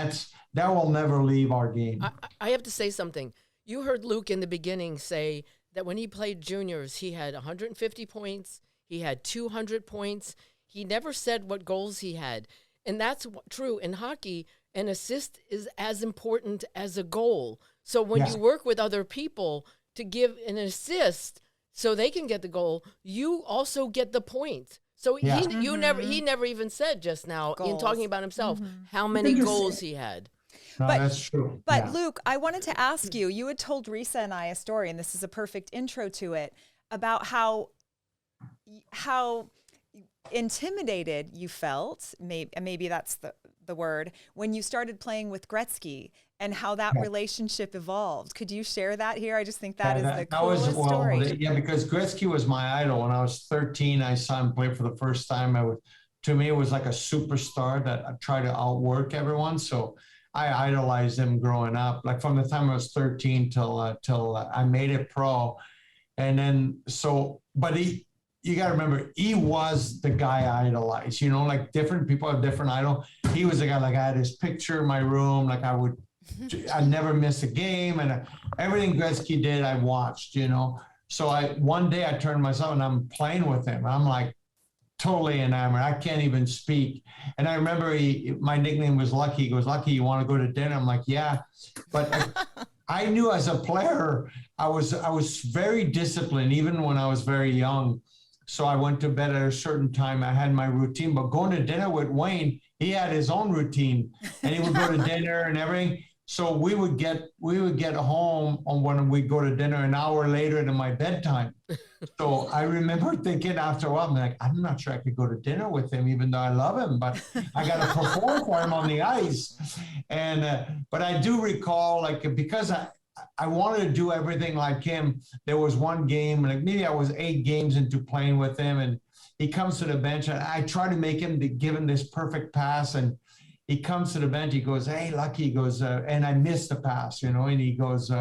that will never leave our game. I have to say something. You heard Luc in the beginning say that when he played juniors, he had 150 points, he had 200 points. He never said what goals he had, and that's true in hockey. An assist is as important as a goal. So when you work with other people to give an assist so they can get the goal, you also get the point. So he never even said just now in talking about himself how many goals he had. No, that's true. But Luc, I wanted to ask you, you had told Risa and I a story, and this is a perfect intro to it, about how intimidated you felt, maybe that's the word, when you started playing with Gretzky, and how that relationship evolved. Could you share that here? I just think that is the coolest story. Yeah, because Gretzky was my idol. When I was 13, I saw him play for the first time. To me, it was like a superstar that I tried to outwork everyone. So I idolized him growing up, like from the time I was 13 till I made it pro. And then, but you got to remember, he was the guy I idolized, you know, like different people have different idol. He was the guy, like I had his picture in my room, like I never missed a game, and everything Gretzky did, I watched, you know. So one day I turned myself and I'm playing with him. I'm like totally enamored. I can't even speak. And I remember my nickname was Lucky. He goes, "Lucky, you want to go to dinner?" I'm like, "Yeah." But I knew as a player, I was very disciplined, even when I was very young. So I went to bed at a certain time. I had my routine, but going to dinner with Wayne, he had his own routine, and he would go to dinner and everything. So we would get home when we go to dinner an hour later than my bedtime. So I remember thinking after a while, I'm like, I'm not sure I could go to dinner with him, even though I love him, but I got to perform for him on the ice. And but I do recall, like, because I wanted to do everything like him. There was one game, like maybe I was 8 games into playing with him, and he comes to the bench, and I try to make him give him this perfect pass, and he comes to the bench. He goes, "Hey, Lucky," he goes, and I missed the pass, you know, and he goes,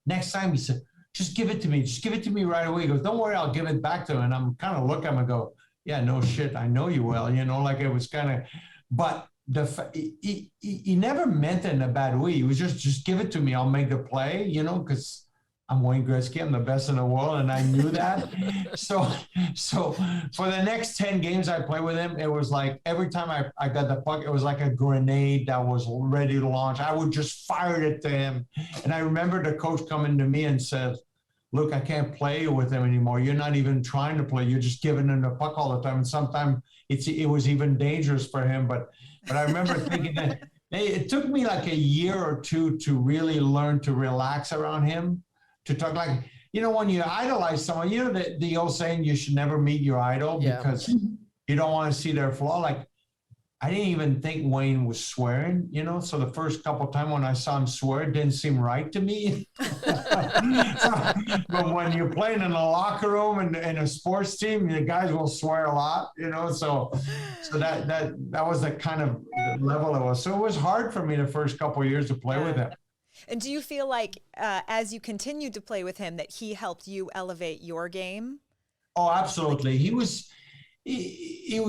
next time, he said, "Just give it to me. Just give it to me right away." He goes, "Don't worry, I'll give it back to him." And I'm kind of looking at him and go, "Yeah, no shit. I know you will," you know, like it was kind of, but he never meant it in a bad way. He was just give it to me. I'll make the play, you know, because I'm Wayne Gretzky. I'm the best in the world, and I knew that. so for the next 10 games I played with him, it was like every time I got the puck, it was like a grenade that was ready to launch. I would just fire it to him. And I remember the coach coming to me and said, "Look, I can't play with him anymore. You're not even trying to play. You're just giving him the puck all the time." And sometimes it was even dangerous for him. But I remember thinking that it took me like a year or two to really learn to relax around him. To talk like, when you idolize someone, the old saying, you should never meet your idol because you don't want to see their flaw. Like, I didn't even think Wayne was swearing, so the first couple of times when I saw him swear, it didn't seem right to me. But when you're playing in a locker room and in a sports team, the guys will swear a lot, so that was the kind of level it was. So it was hard for me the first couple of years to play with him. And do you feel like as you continued to play with him that he helped you elevate your game? Oh, absolutely. He was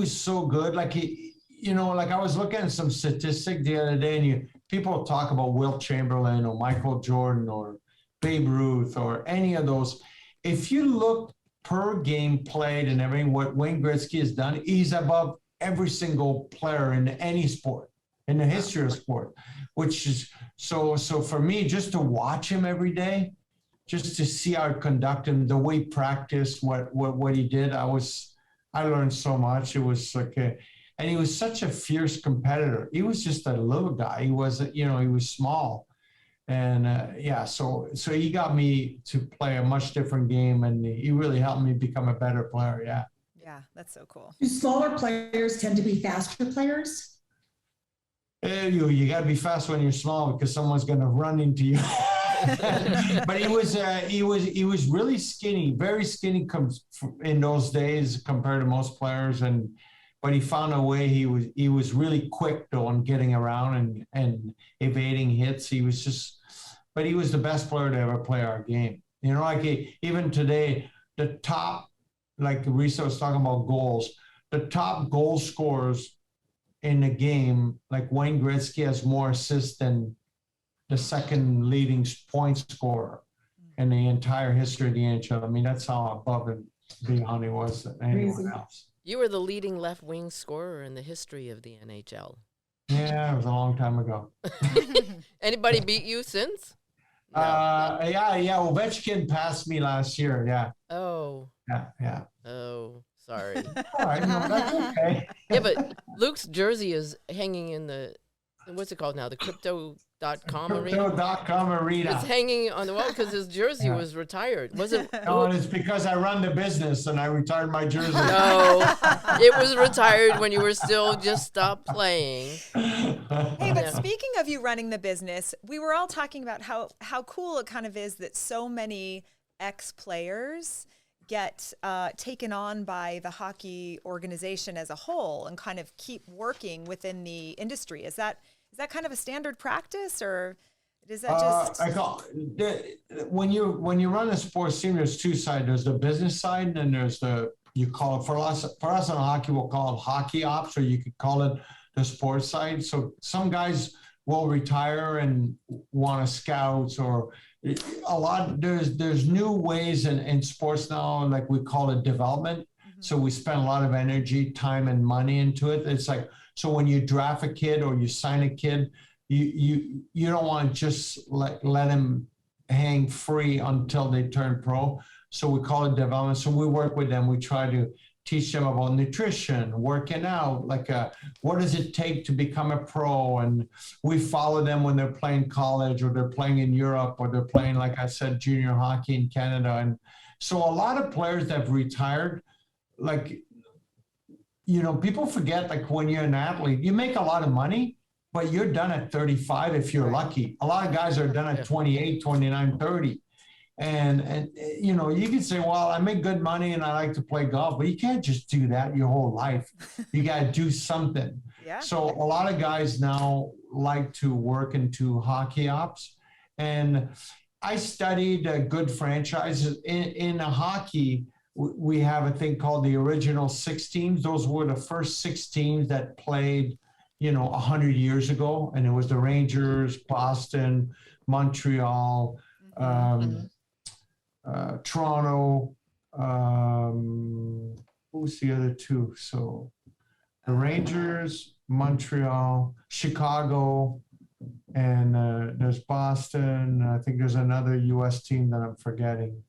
so good. Like like I was looking at some statistics the other day, and people talk about Wilt Chamberlain or Michael Jordan or Babe Ruth or any of those. If you look per game played and everything, what Wayne Gretzky has done, he's above every single player in any sport, in the history of sport, which is so for me, just to watch him every day, just to see how he conducted him, the way he practiced, what he did, I learned so much. It was like and he was such a fierce competitor. He was just a little guy. He wasn't, he was small. And so he got me to play a much different game, and he really helped me become a better player. Yeah. Yeah, that's so cool. Do smaller players tend to be faster players? You got to be fast when you're small because someone's going to run into you. But he was really skinny, very skinny in those days compared to most players, but he found a way. He was really quick though on getting around and evading hits. But he was the best player to ever play our game. Even today, the top, like Risa was talking about goals, the top goal scorers in the game, like Wayne Gretzky has more assists than the second leading point scorer in the entire history of the NHL. I mean, that's how above and beyond he was than anyone else. You were the leading left wing scorer in the history of the NHL. Yeah, it was a long time ago. Anybody beat you since? No. Yeah. Ovechkin passed me last year. Yeah. Oh. Yeah. Oh, sorry. All right, no, that's okay. Yeah, but Luke's jersey is hanging in the, what's it called now? The crypto.com arena? Crypto.com arena. It's hanging on the wall because his jersey was retired. Was it? No, it's because I run the business and I retired my jersey. No, it was retired when you were still just stopped playing. Hey, but speaking of you running the business, we were all talking about how cool it kind of is that so many ex-players get taken on by the hockey organization as a whole and kind of keep working within the industry. Is that kind of a standard practice, or is that just? When you run a sports team, there's two sides. There's the business side, and there's for us in hockey, we'll call it hockey ops, or you could call it the sports side. So some guys will retire and want to scouts, or there's new ways in sports now, like we call it development. Mm-hmm. So we spend a lot of energy, time, and money into it. It's like, so when you draft a kid or you sign a kid, you don't want to just let him hang free until they turn pro. So we call it development. So we work with them. We try to teach them about nutrition, working out, what does it take to become a pro? And we follow them when they're playing college, or they're playing in Europe, or they're playing, like I said, junior hockey in Canada. And so a lot of players that have retired, people forget, when you're an athlete, you make a lot of money, but you're done at 35 if you're lucky. A lot of guys are done at 28, 29, 30. And you can say, well, I make good money and I like to play golf, but you can't just do that your whole life. You got to do something. Yeah. So a lot of guys now like to work into hockey ops. And I studied good franchises. In hockey, we have a thing called the original 6 teams. Those were the first 6 teams that played, 100 years ago. And it was the Rangers, Boston, Montreal, Toronto. Who's the other two? So the Rangers, Montreal, Chicago, and there's Boston. I think there's another U.S. team that I'm forgetting.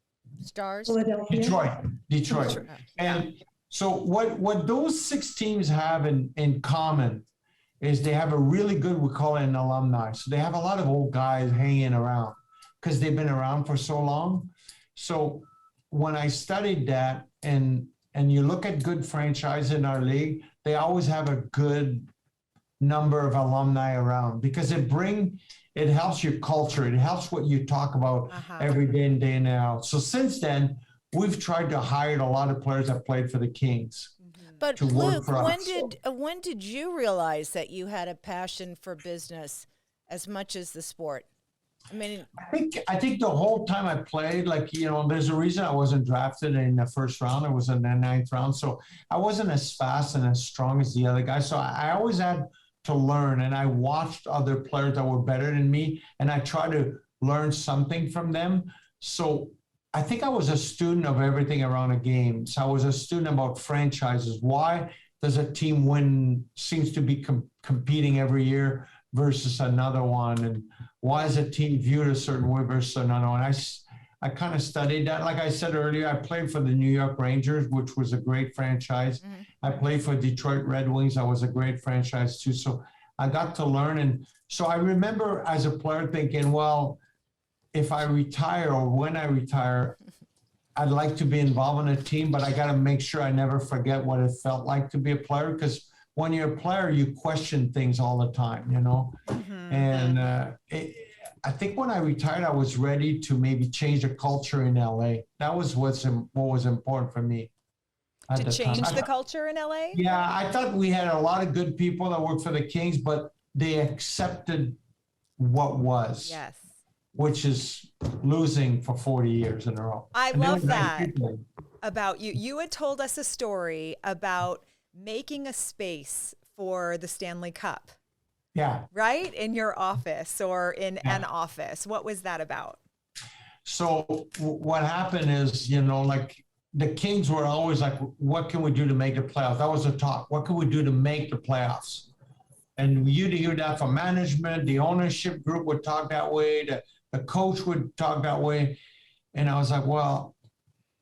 Stars. Philadelphia. Detroit. And so what those 6 teams have in common is they have a really good, we call it an alumni. So they have a lot of old guys hanging around because they've been around for so long. So when I studied that, and you look at good franchises in our league, they always have a good number of alumni around because it helps your culture. It helps what you talk about every day in, day in, day out. So since then, we've tried to hire a lot of players that played for the Kings. But to work Luc, for us. when did you realize that you had a passion for business as much as the sport? I mean, I think the whole time I played, there's a reason I wasn't drafted in the first round. I was in the 9th round. So I wasn't as fast and as strong as the other guys. So I always had to learn, and I watched other players that were better than me, and I tried to learn something from them. So I think I was a student of everything around a game. So I was a student about franchises. Why does a team seems to be competing every year versus another one? And why is a team viewed a certain way versus another one? I kind of studied that. Like I said earlier, I played for the New York Rangers, which was a great franchise. Mm-hmm. I played for Detroit Red Wings. That was a great franchise too. So I got to learn. And so I remember as a player thinking, well, if I retire or when I retire, I'd like to be involved in a team, but I got to make sure I never forget what it felt like to be a player. Because when you're a player, you question things all the time, Mm-hmm. And I think when I retired, I was ready to maybe change the culture in LA. That was what was important for me. To change the culture in LA? Yeah, I thought we had a lot of good people that worked for the Kings, but they accepted what was. Yes. Which is losing for 40 years in a row. I love that about you. You had told us a story about making a space for the Stanley Cup. Yeah. Right? In your office or in an office. What was that about? So what happened is, the Kings were always like, what can we do to make the playoffs? That was the talk. What can we do to make the playoffs? And you'd hear that from management. The ownership group would talk that way. The coach would talk that way. And I was like, well,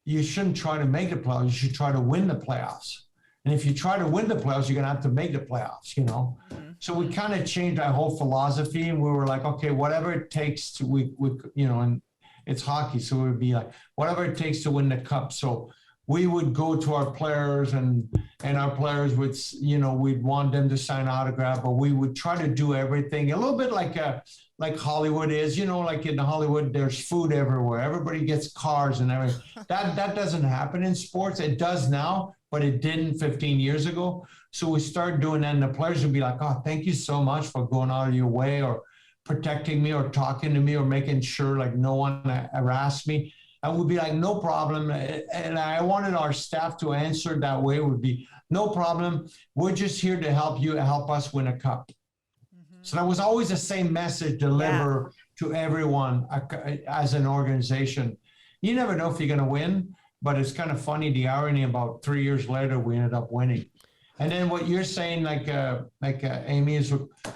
you shouldn't try to make the playoffs. You should try to win the playoffs. And if you try to win the playoffs, you're going to have to make the playoffs, Mm-hmm. So we kind of changed our whole philosophy, and we were like, okay, whatever it takes to, and it's hockey. So it would be like, whatever it takes to win the cup. So we would go to our players and our players would, we'd want them to sign autograph, but we would try to do everything a little bit like Hollywood is, like in Hollywood, there's food everywhere. Everybody gets cars and everything. That doesn't happen in sports. It does now, but it didn't 15 years ago. So we started doing that, and the players would be like, oh, thank you so much for going out of your way or protecting me or talking to me or making sure like no one harassed me. And we'd be like, no problem. And I wanted our staff to answer that way would be, no problem. We're just here to help us win a cup. Mm-hmm. So that was always the same message delivered to everyone as an organization. You never know if you're going to win, but it's kind of funny, the irony about 3 years later, we ended up winning. And then what you're saying, Amy, is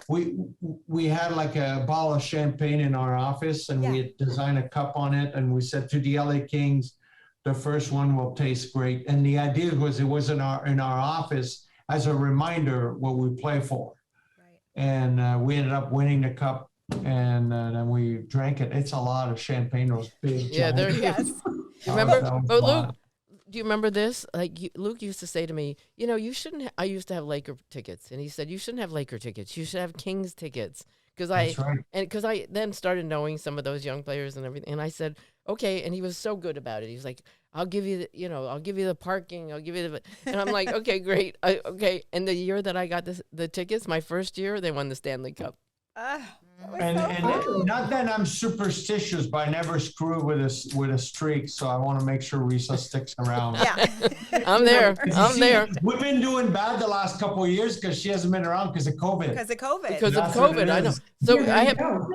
we had like a bottle of champagne in our office, and we had designed a cup on it, and we said to the LA Kings, the first one will taste great. And the idea was it was in our office as a reminder what we play for. Right. And we ended up winning the cup, and then we drank it. It's a lot of champagne, those big. Yeah, there you go. Remember, Luc, do you remember this? Luc used to say to me, you shouldn't. I used to have Laker tickets, and he said you shouldn't have Laker tickets. You should have Kings tickets. Because I then started knowing some of those young players and everything, and I said okay, and he was so good about it. He was like, I'll give you I'll give you the parking, I'll give you and I'm like, okay, great, okay. And the year that I got the tickets, my first year, they won the Stanley Cup. And not that I'm superstitious, but I never screw with a streak. So I want to make sure Risa sticks around. Yeah. I'm there. I'm there. We've been doing bad the last couple of years because she hasn't been around because of COVID. Because of COVID. Because of That's what it COVID, I know. is. So Yeah,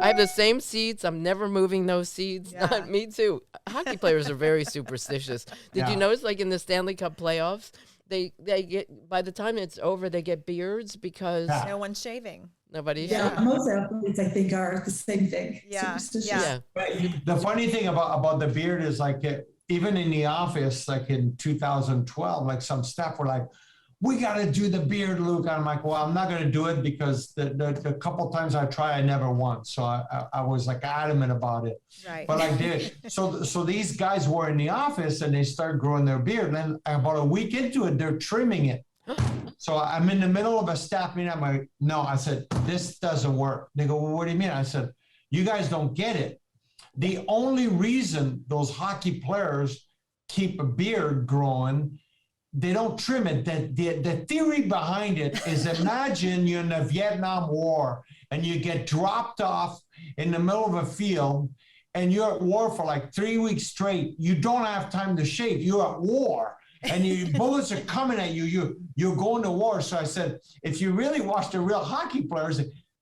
I have the same seats. I'm never moving those seats. Yeah. Me too. Hockey players are very superstitious. Did you Yeah. notice, like in the Stanley Cup playoffs, they get, by the time it's over, they get beards because Yeah. No one's shaving. nobody's Yeah, shaving. most athletes, I think, are the same thing. Yeah, Superstitious. yeah. Yeah. The funny thing about the beard is like even in the office, like in 2012, like some staff were like, "We got to do the beard, Luke." I'm like, "Well, I'm not going to do it because the couple times I try, I never won." So I was like adamant about it. Right. But I did. So these guys were in the office and they started growing their beard. And then about a week into it, they're trimming it. So I'm in the middle of a staff meeting. I'm like, "No," I said, "This doesn't work." They go, "Well, what do you mean?" I said, "You guys don't get it. The only reason those hockey players keep a beard growing, they don't trim it. The theory behind it is, imagine you're in the Vietnam War and you get dropped off in the middle of a field and you're at war for like 3 weeks straight. You don't have time to shave. You're at war. And your bullets are coming at you. You're going to war." So I said, if you really watch the real hockey players,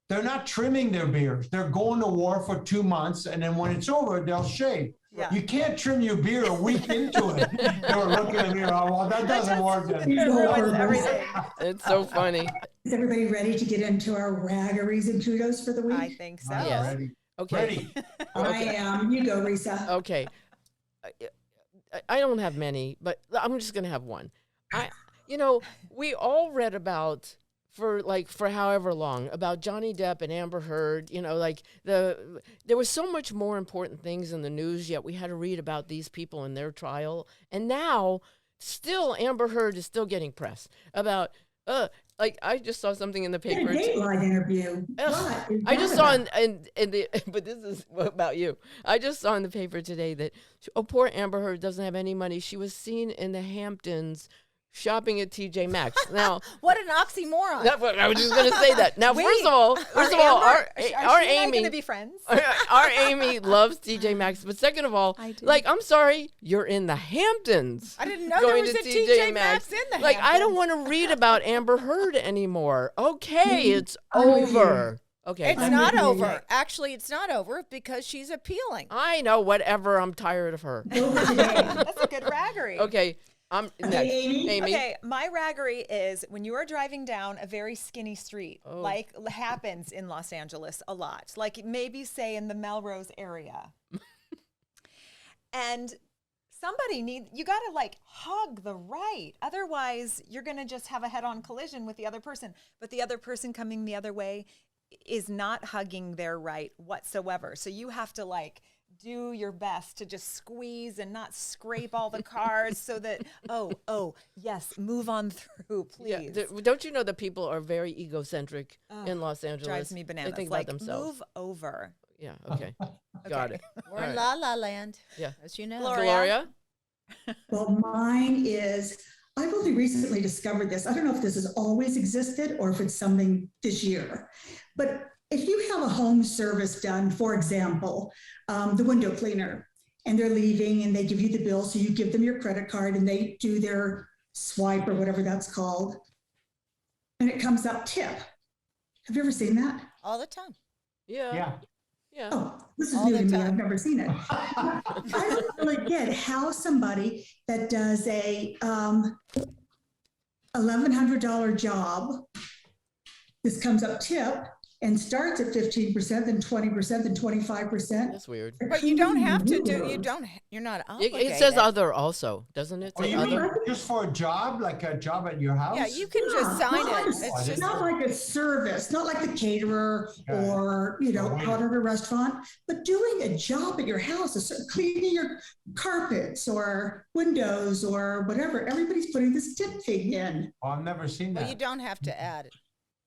they're not trimming their beards. They're going to war for 2 months, and then when it's over, they'll shave. Yeah. You can't trim your beard a week into it. They were looking at me, "Oh, well, that doesn't work." It ruins everything. It's so funny. Is everybody ready to get into our raggeries and kudos for the week? I think so. Yes. Ready? Okay. Ready. I am. You go, Risa. Okay. I don't have many, but I'm just going to have one. We all read about for however long about Johnny Depp and Amber Heard, there was so much more important things in the news, yet we had to read about these people and their trial. And now still Amber Heard is still getting press about, I just saw something in the Did paper. a Dateline interview. What is I just that saw about? but this is about you. I just saw in the paper today that, poor Amber Heard doesn't have any money. She was seen in the Hamptons shopping at TJ Maxx. Now, What an oxymoron. I was just going to say that. Now, Wait, first of all, our She and I Amy, going to be friends? our Amy loves TJ Maxx. But second of all, I do. I'm sorry, you're in the Hamptons. I didn't know there going was to a TJ Maxx in the I don't Hamptons. want to read about Amber Heard anymore. Okay, it's I'm with you. over. Okay, It's I'm not with you. over. Actually, it's not over because she's appealing. I know, whatever. I'm tired of her. Over today. That's a good raggery. Okay, I'm next. Amy? Amy. Okay, my raggery is when you are driving down a very skinny street, Oh. like happens in Los Angeles a lot, like maybe say in the Melrose area. And you got to hug the right. Otherwise, you're going to just have a head-on collision with the other person. But the other person coming the other way is not hugging their right whatsoever. So you have to do your best to just squeeze and not scrape all the cars so that, yes, move on through, please. Yeah, don't you know that people are very egocentric in Los Angeles? Drives me bananas. They think about themselves. Move over. Yeah, okay. Got it. We're All in right. La La Land, Yeah. as you know. Gloria? Well, mine is, I've only recently discovered this. I don't know if this has always existed or if it's something this year. But if you have a home service done, for example, the window cleaner, and they're leaving and they give you the bill, so you give them your credit card and they do their swipe or whatever that's called, and it comes up tip. Have you ever seen that? All the time. Yeah. Yeah. Yeah. Oh, this is All new the to me. time. I've never seen it. I don't really get how somebody that does a $1,100 job, this comes up tip and starts at 15%, then 20%, then 25%. That's weird. But you don't have to you're not It, obligated. it says other also, doesn't it? Oh, Say you mean other? just for a job, like a job at your house? Yeah, you can just sign it. It's It's just not like a service, not like the caterer Okay. or, out at a restaurant, but doing a job at your house, cleaning your carpets or windows or whatever. Everybody's putting this tip thing in. Oh, I've never seen well, that. you don't have to add it.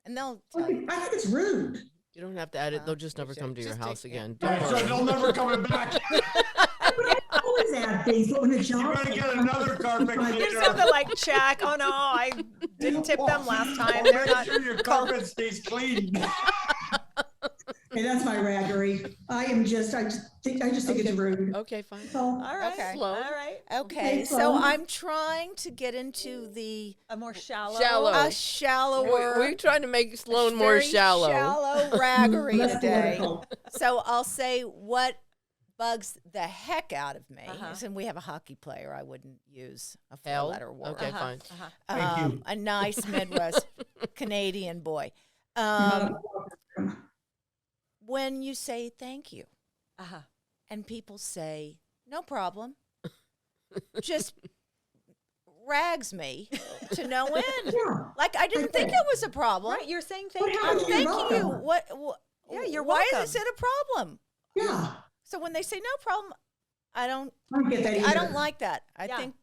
And they'll I tell you. think it's rude. You don't have to add it. They'll just never come to your just house take- again. Right, Don't so worry. they'll never come back. I always add things, but when a You job. better get another carpet You cleaner. just have to check. Oh no, I didn't tip them last time. Well, They're make not. sure your carpet stays clean. Okay, that's my raggery. I just think it's rude. Okay, fine. So, All right. Okay. Sloan. All right. Okay, Okay, so Sloan. I'm trying to get into the A more shallow. Shallow. a shallower. We're trying to make Sloan more very shallow. Shallow raggery less today. political. So I'll say what bugs the heck out of me. Uh-huh. And we have a hockey player. I wouldn't use a Hell. four-letter word. Okay, fine. Thank you. A nice Midwest Canadian boy. When you say thank you, Uh-huh. and people say no problem, just rags me to no end. Yeah. Like I didn't think it was a problem. Right. You're saying thank What you. I'm happened? You're thanking you. welcome. What? Yeah, you're Why welcome. is it a problem? Yeah. So when they say no problem, I don't Get that I don't either. like that. I Yeah. think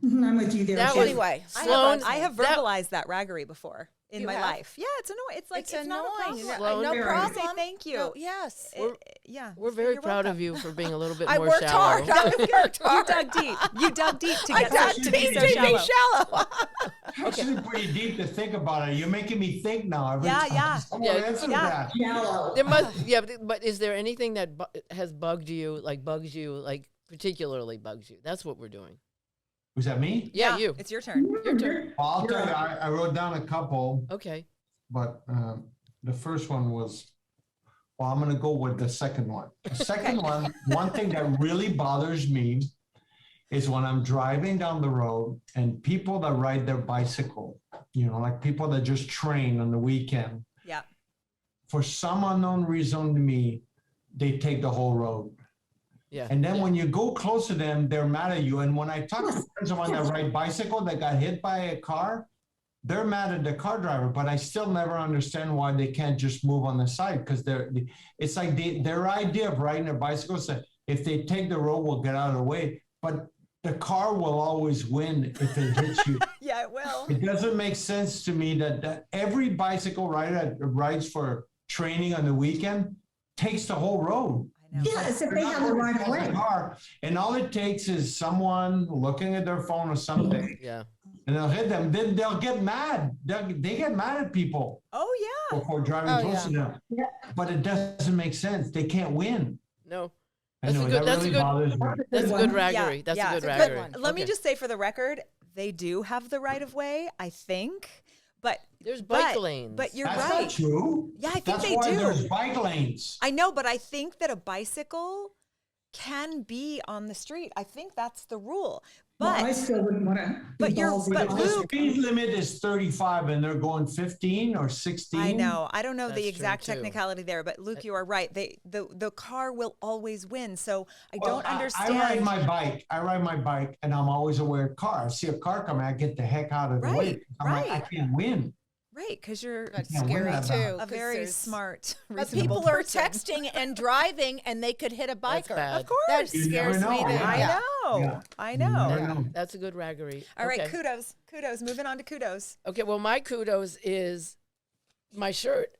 I'm with you there. That too. was- anyway. Sloan, I have that- verbalized that raggery before in You my have? life. Yeah, it's annoying. It's like It's it's not a annoying. problem. Sloan, No Very problem. Say thank you. No, yes. Yeah. We're Say very you're proud welcome. of you for being a little bit I more worked shallow. hard. I worked You hard. dug deep. You dug deep to I get got to deep be to so be shallow. shallow. Actually, pretty deep to think about it. You're making me think now. Every Yeah, time yeah. someone Yeah, answers yeah. that. Shallow. There must, yeah, but is there anything that has bugged you, like particularly bugs you? That's what we're doing. Was that me? Yeah, you. It's your turn. Your turn. Well, I'll tell you, I wrote down a couple, Okay. but the first one was, well, I'm going to go with the second one. The second one thing that really bothers me is when I'm driving down the road and people that ride their bicycle, like people that just train on the weekend, Yeah. for some unknown reason to me, they take the whole road. Yeah. And then when you go close to them, they're mad at you. And when I talk to friends of mine that ride bicycle that got hit by a car, they're mad at the car driver, but I still never understand why they can't just move on the side, because it's like their idea of riding a bicycle is that if they take the road, we'll get out of the way. But the car will always win if it hits you. Yeah, it will. It doesn't make sense to me that every bicycle rider that rides for training on the weekend takes the whole road. I know. Yeah, as if They're they not have the going right fast of way. in the car, and all it takes is someone looking at their phone or something, Yeah. and they'll hit them. Then they'll get mad. They get mad at people Oh yeah. for driving Oh, close to them. Yeah. But it doesn't make sense. They can't win. No. I know, that really bothers me. That's a one. good raggery. That's yeah, a good it's a good raggery. one. Let me Okay. just say for the record, they do have the right of way, I think. But There's bike but- lanes. But you're That's right. not true. Yeah, I think That's they why do. there's bike lanes. I know, but I think that a bicycle can be on the street. I think that's the rule. Well, But I still wouldn't want to. but you're- but The Luke- speed limit is 35 and they're going 15 or 16. I know. I don't know That's the true, exact too. technicality there, but Luke, you are right. The car will always win. So I Well, don't understand. I ride my bike and I'm always aware of car. I see a car coming, I get the heck out of the way. Right, I'm like, I right. can't win. Right, because you're That's Yeah, we're scary not too. a 'cause very there's- smart, But reasonable people are person. texting and driving, and they could hit a That's biker. bad. Of course. That You never scares me. know, to- yeah. I yeah. know. Yeah. I You know. never Yeah. know. That's a good raggery. All right, Okay. kudos. Moving on to kudos. Okay, well, my kudos is my shirt.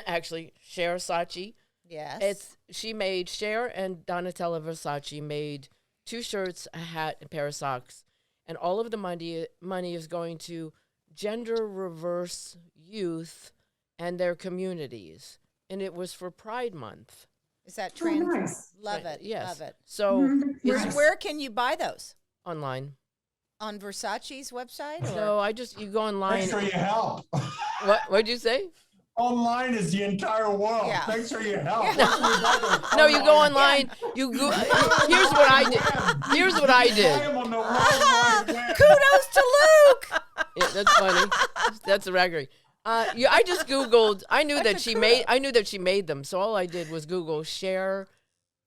Actually, Cher Saatchi. Yes. Cher and Donatella Versace made 2 shirts, a hat, and a pair of socks, and all of the money is going to gender reverse youth and their communities, and it was for Pride Month. Is that Oh, trans? nice. Love it. Yes. Love it. So Mhm. it's Nice. Where can you buy those? online. On Versace's website? Or? So you go online. Thanks for your help. What'd you say? Online is the entire world. Yeah. Thanks for your help. No, you go online. You go. Here's what I did. Here's what I I did. am on the World Wide Web. Kudos to Luke. Yeah, that's funny. That's a raggery. I just Googled. I knew that she made them. So all I did was Google Cher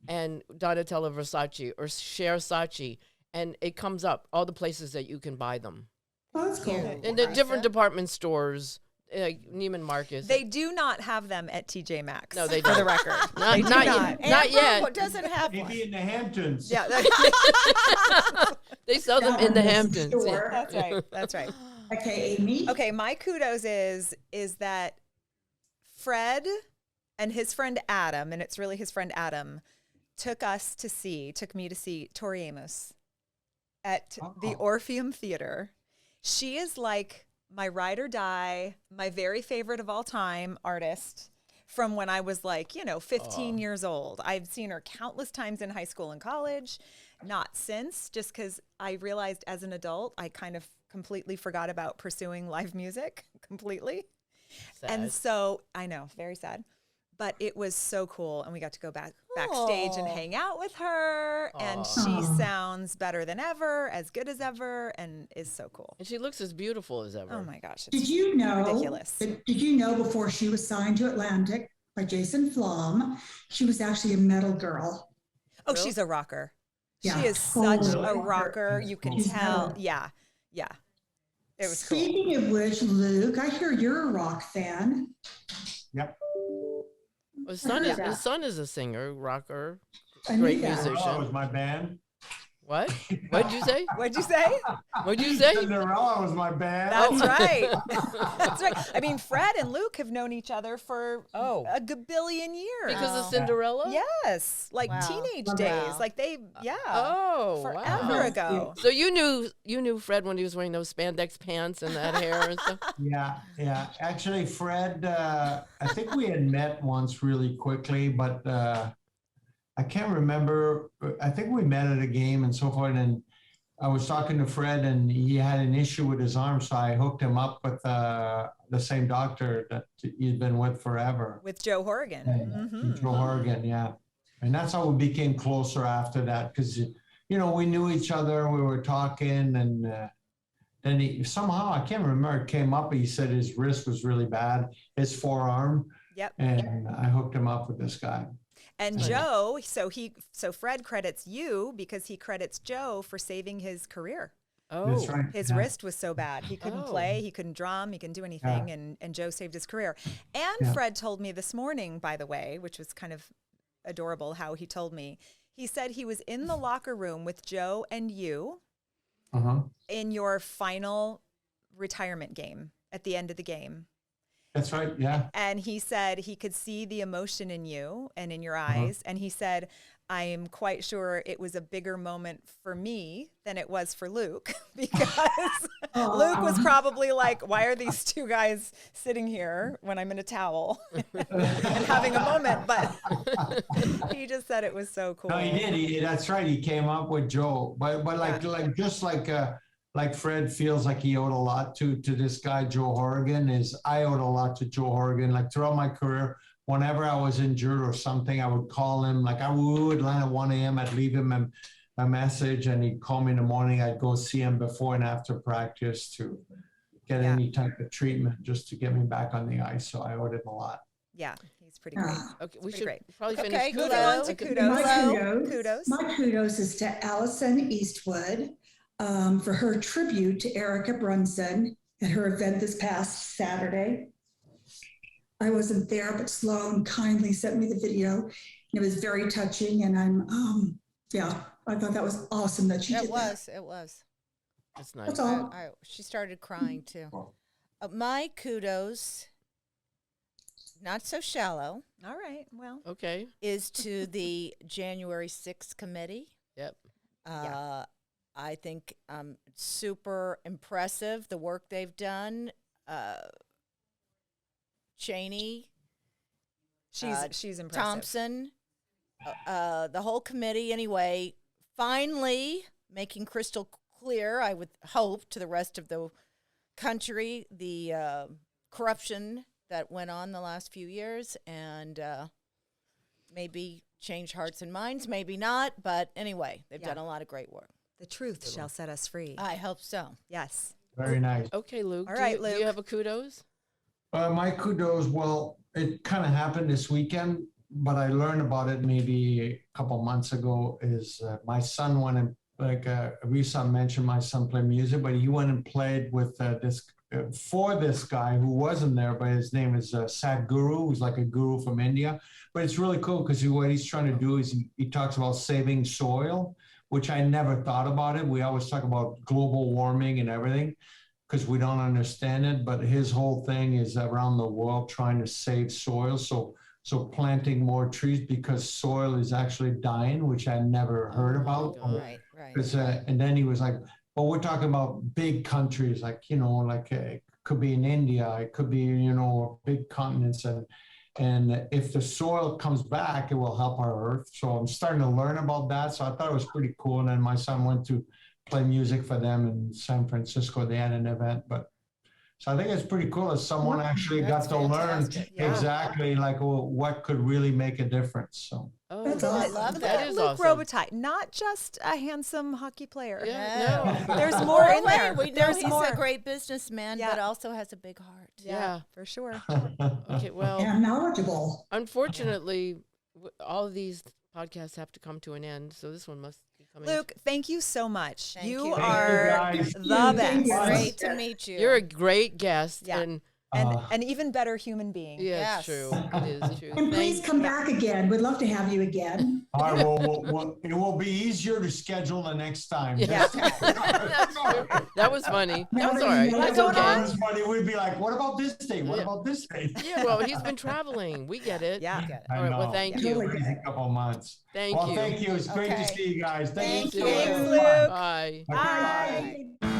and Donatella Versace or Cher Saatchi, and it comes up all the places that you can buy them Oh, that's cool. in the different department stores, like Neiman Marcus. They do not have them at TJ Maxx. No, they for the don't. record. not They do not not. yet. Not Amber yet. doesn't have one. Maybe in the Hamptons. Yeah, They sell them in the Hamptons. Yeah. Store. that's right. That's right. Okay, Amy. Okay, my kudos is that Fred and his friend Adam, and it's really his friend Adam, took me to see Tori Amos at the Oh. Orpheum Theater. She is like my ride or die, my very favorite of all time artist. from when I was like, 15 years old. I've seen her countless times in high school and college, not since, just because I realized as an adult, I kind of completely forgot about pursuing live music completely. Sad. And so I know, very sad. But it was so cool, and we got to go backstage and hang out with her, and she sounds better than ever, as good as ever, and is so cool. And she looks as beautiful as ever. Oh my gosh, it's Did you know? ridiculous. Did you know before she was signed to Atlantic by Jason Flom, she was actually a metal girl? Oh, Really? she's a rocker. Yeah, She is such a totally. rocker. You can She's tell. metal. Yeah. It was cool. Speaking of which, Luke, I hear you're a rock fan. Yep. Well, his I heard that. son is a singer, rocker, I knew great that. musician. Cinderella was my band. What? What'd you say? What'd you say? What'd you say? Cinderella was my band. That's right. That's right. I mean, Fred and Luke have known each other for Oh. a gabillion years. Because of Cinderella? Yes, like Wow. teenage Wow. days. Like they, Oh, forever wow. ago. So you knew Fred when he was wearing those spandex pants and that hair and stuff? Yeah. Actually, Fred, I think we had met once really quickly, but I can't remember. I think we met at a game and so forth. And I was talking to Fred, and he had an issue with his arm, so I hooked him up with the same doctor that he'd been with forever. With Joe Horrigan. Mhm. Joe Horrigan, yeah. And that's how we became closer after that, because we knew each other. We were talking, and then he somehow, I can't remember, it came up. He said his wrist was really bad, his forearm. Yep. And I hooked him up with this guy. And Joe, so Fred credits you because he credits Joe for saving his career. Oh. That's right. His yeah. wrist was so bad. He couldn't Oh. play, he couldn't drum, he couldn't do anything, and Joe saved his career. And Yeah. Fred told me this morning, by the way, which was kind of adorable how he told me. He said he was in the locker room with Joe and you Uh-huh. in your final retirement game at the end of the game. That's right. Yeah. And he said he could see the emotion in you and in your eyes. And he said, I am quite sure it was a bigger moment for me than it was for Luke because Luke was probably like, why are these two guys sitting here when I'm in a towel and having a moment? But he just said it was so cool. No, he did. That's right. He came up with Joe, but like Fred feels like he owed a lot to this guy, Joe Horrigan, I owed a lot to Joe Horrigan. Like throughout my career, whenever I was injured or something, I would call him. Like I would land at 1 a.m. I'd leave him a message, and he'd call me in the morning. I'd go see him before and after practice to get any type of treatment just to get me back on the ice. So I owed him a lot. Yeah, he's pretty great. Okay, we Pretty should great. probably Okay, finish. Moving Hello. on to Okay. kudos. Kudos. Kudos. My kudos is to Allison Eastwood for her tribute to Erica Brunson at her event this past Saturday. I wasn't there, but Sloan kindly sent me the video. It was very touching, and I thought that was awesome that she did It was. That's nice. That's all. She started crying too. My kudos, not so shallow, All right. Well, Okay. is to the January 6th committee. Yep. I think super impressive, the work they've done. Cheney, she's impressive. Thompson, the whole committee anyway, finally making crystal clear, I would hope, to the rest of the country, the corruption that went on the last few years, and maybe change hearts and minds, maybe not, but anyway, they've done a lot of great work. The truth shall set us free. I hope so. Yes. Very nice. Okay, Luke. All right, do Luke. you have a kudos? My kudos, well, it kind of happened this weekend, but I learned about it maybe a couple months ago, is my son went and, Risa mentioned my son played music, but he went and played with for this guy who wasn't there, but his name is Sadhguru, who's like a guru from India. But it's really cool because what he's trying to do is he talks about saving soil, which I never thought about it. We always talk about global warming and everything, because we don't understand it, but his whole thing is around the world trying to save soil. So planting more trees because soil is actually dying, which I never heard about. Right. And then he was like, well, we're talking about big countries, like, it could be in India, it could be, big continents. And And if the soil comes back, it will help our earth. So I'm starting to learn about that. So I thought it was pretty cool. And then my son went to play music for them in San Francisco. They had an event, so I think it's pretty cool that someone actually got to learn exactly like what could really make a difference. So That's awesome. I love That that. is Luc awesome. Robitaille, not just a handsome hockey player. Yeah, no. There's more in there. We know There's he's more. a great businessman, Yeah. but also has a big heart. Yeah. For sure. Okay, well, And knowledgeable. unfortunately, all of these podcasts have to come to an end, so this one must be coming. Luc, thank you so much. Thank You you. Thank you, are guys. the Thank you. best. Great to meet you. You're a great guest, Yeah. and And an even better human being. yeah, Yes. it's true. It is true. And please Thank- come back again. We'd love to have you again. all right, well, it will be easier to schedule the next time. Yeah. That's true. That was funny. That was all right. That's That's going okay. on. It was funny. We'd be like, what about this date? What Yeah. about this date? Yeah, well, he's been traveling. We get it. Yeah. All right, well, thank you. Crazy couple of months. Thank well, you. thank you. It's great to Okay. see you guys. Thank you. you. Thanks, so Luc. much. Bye. Okay, Bye. Bye.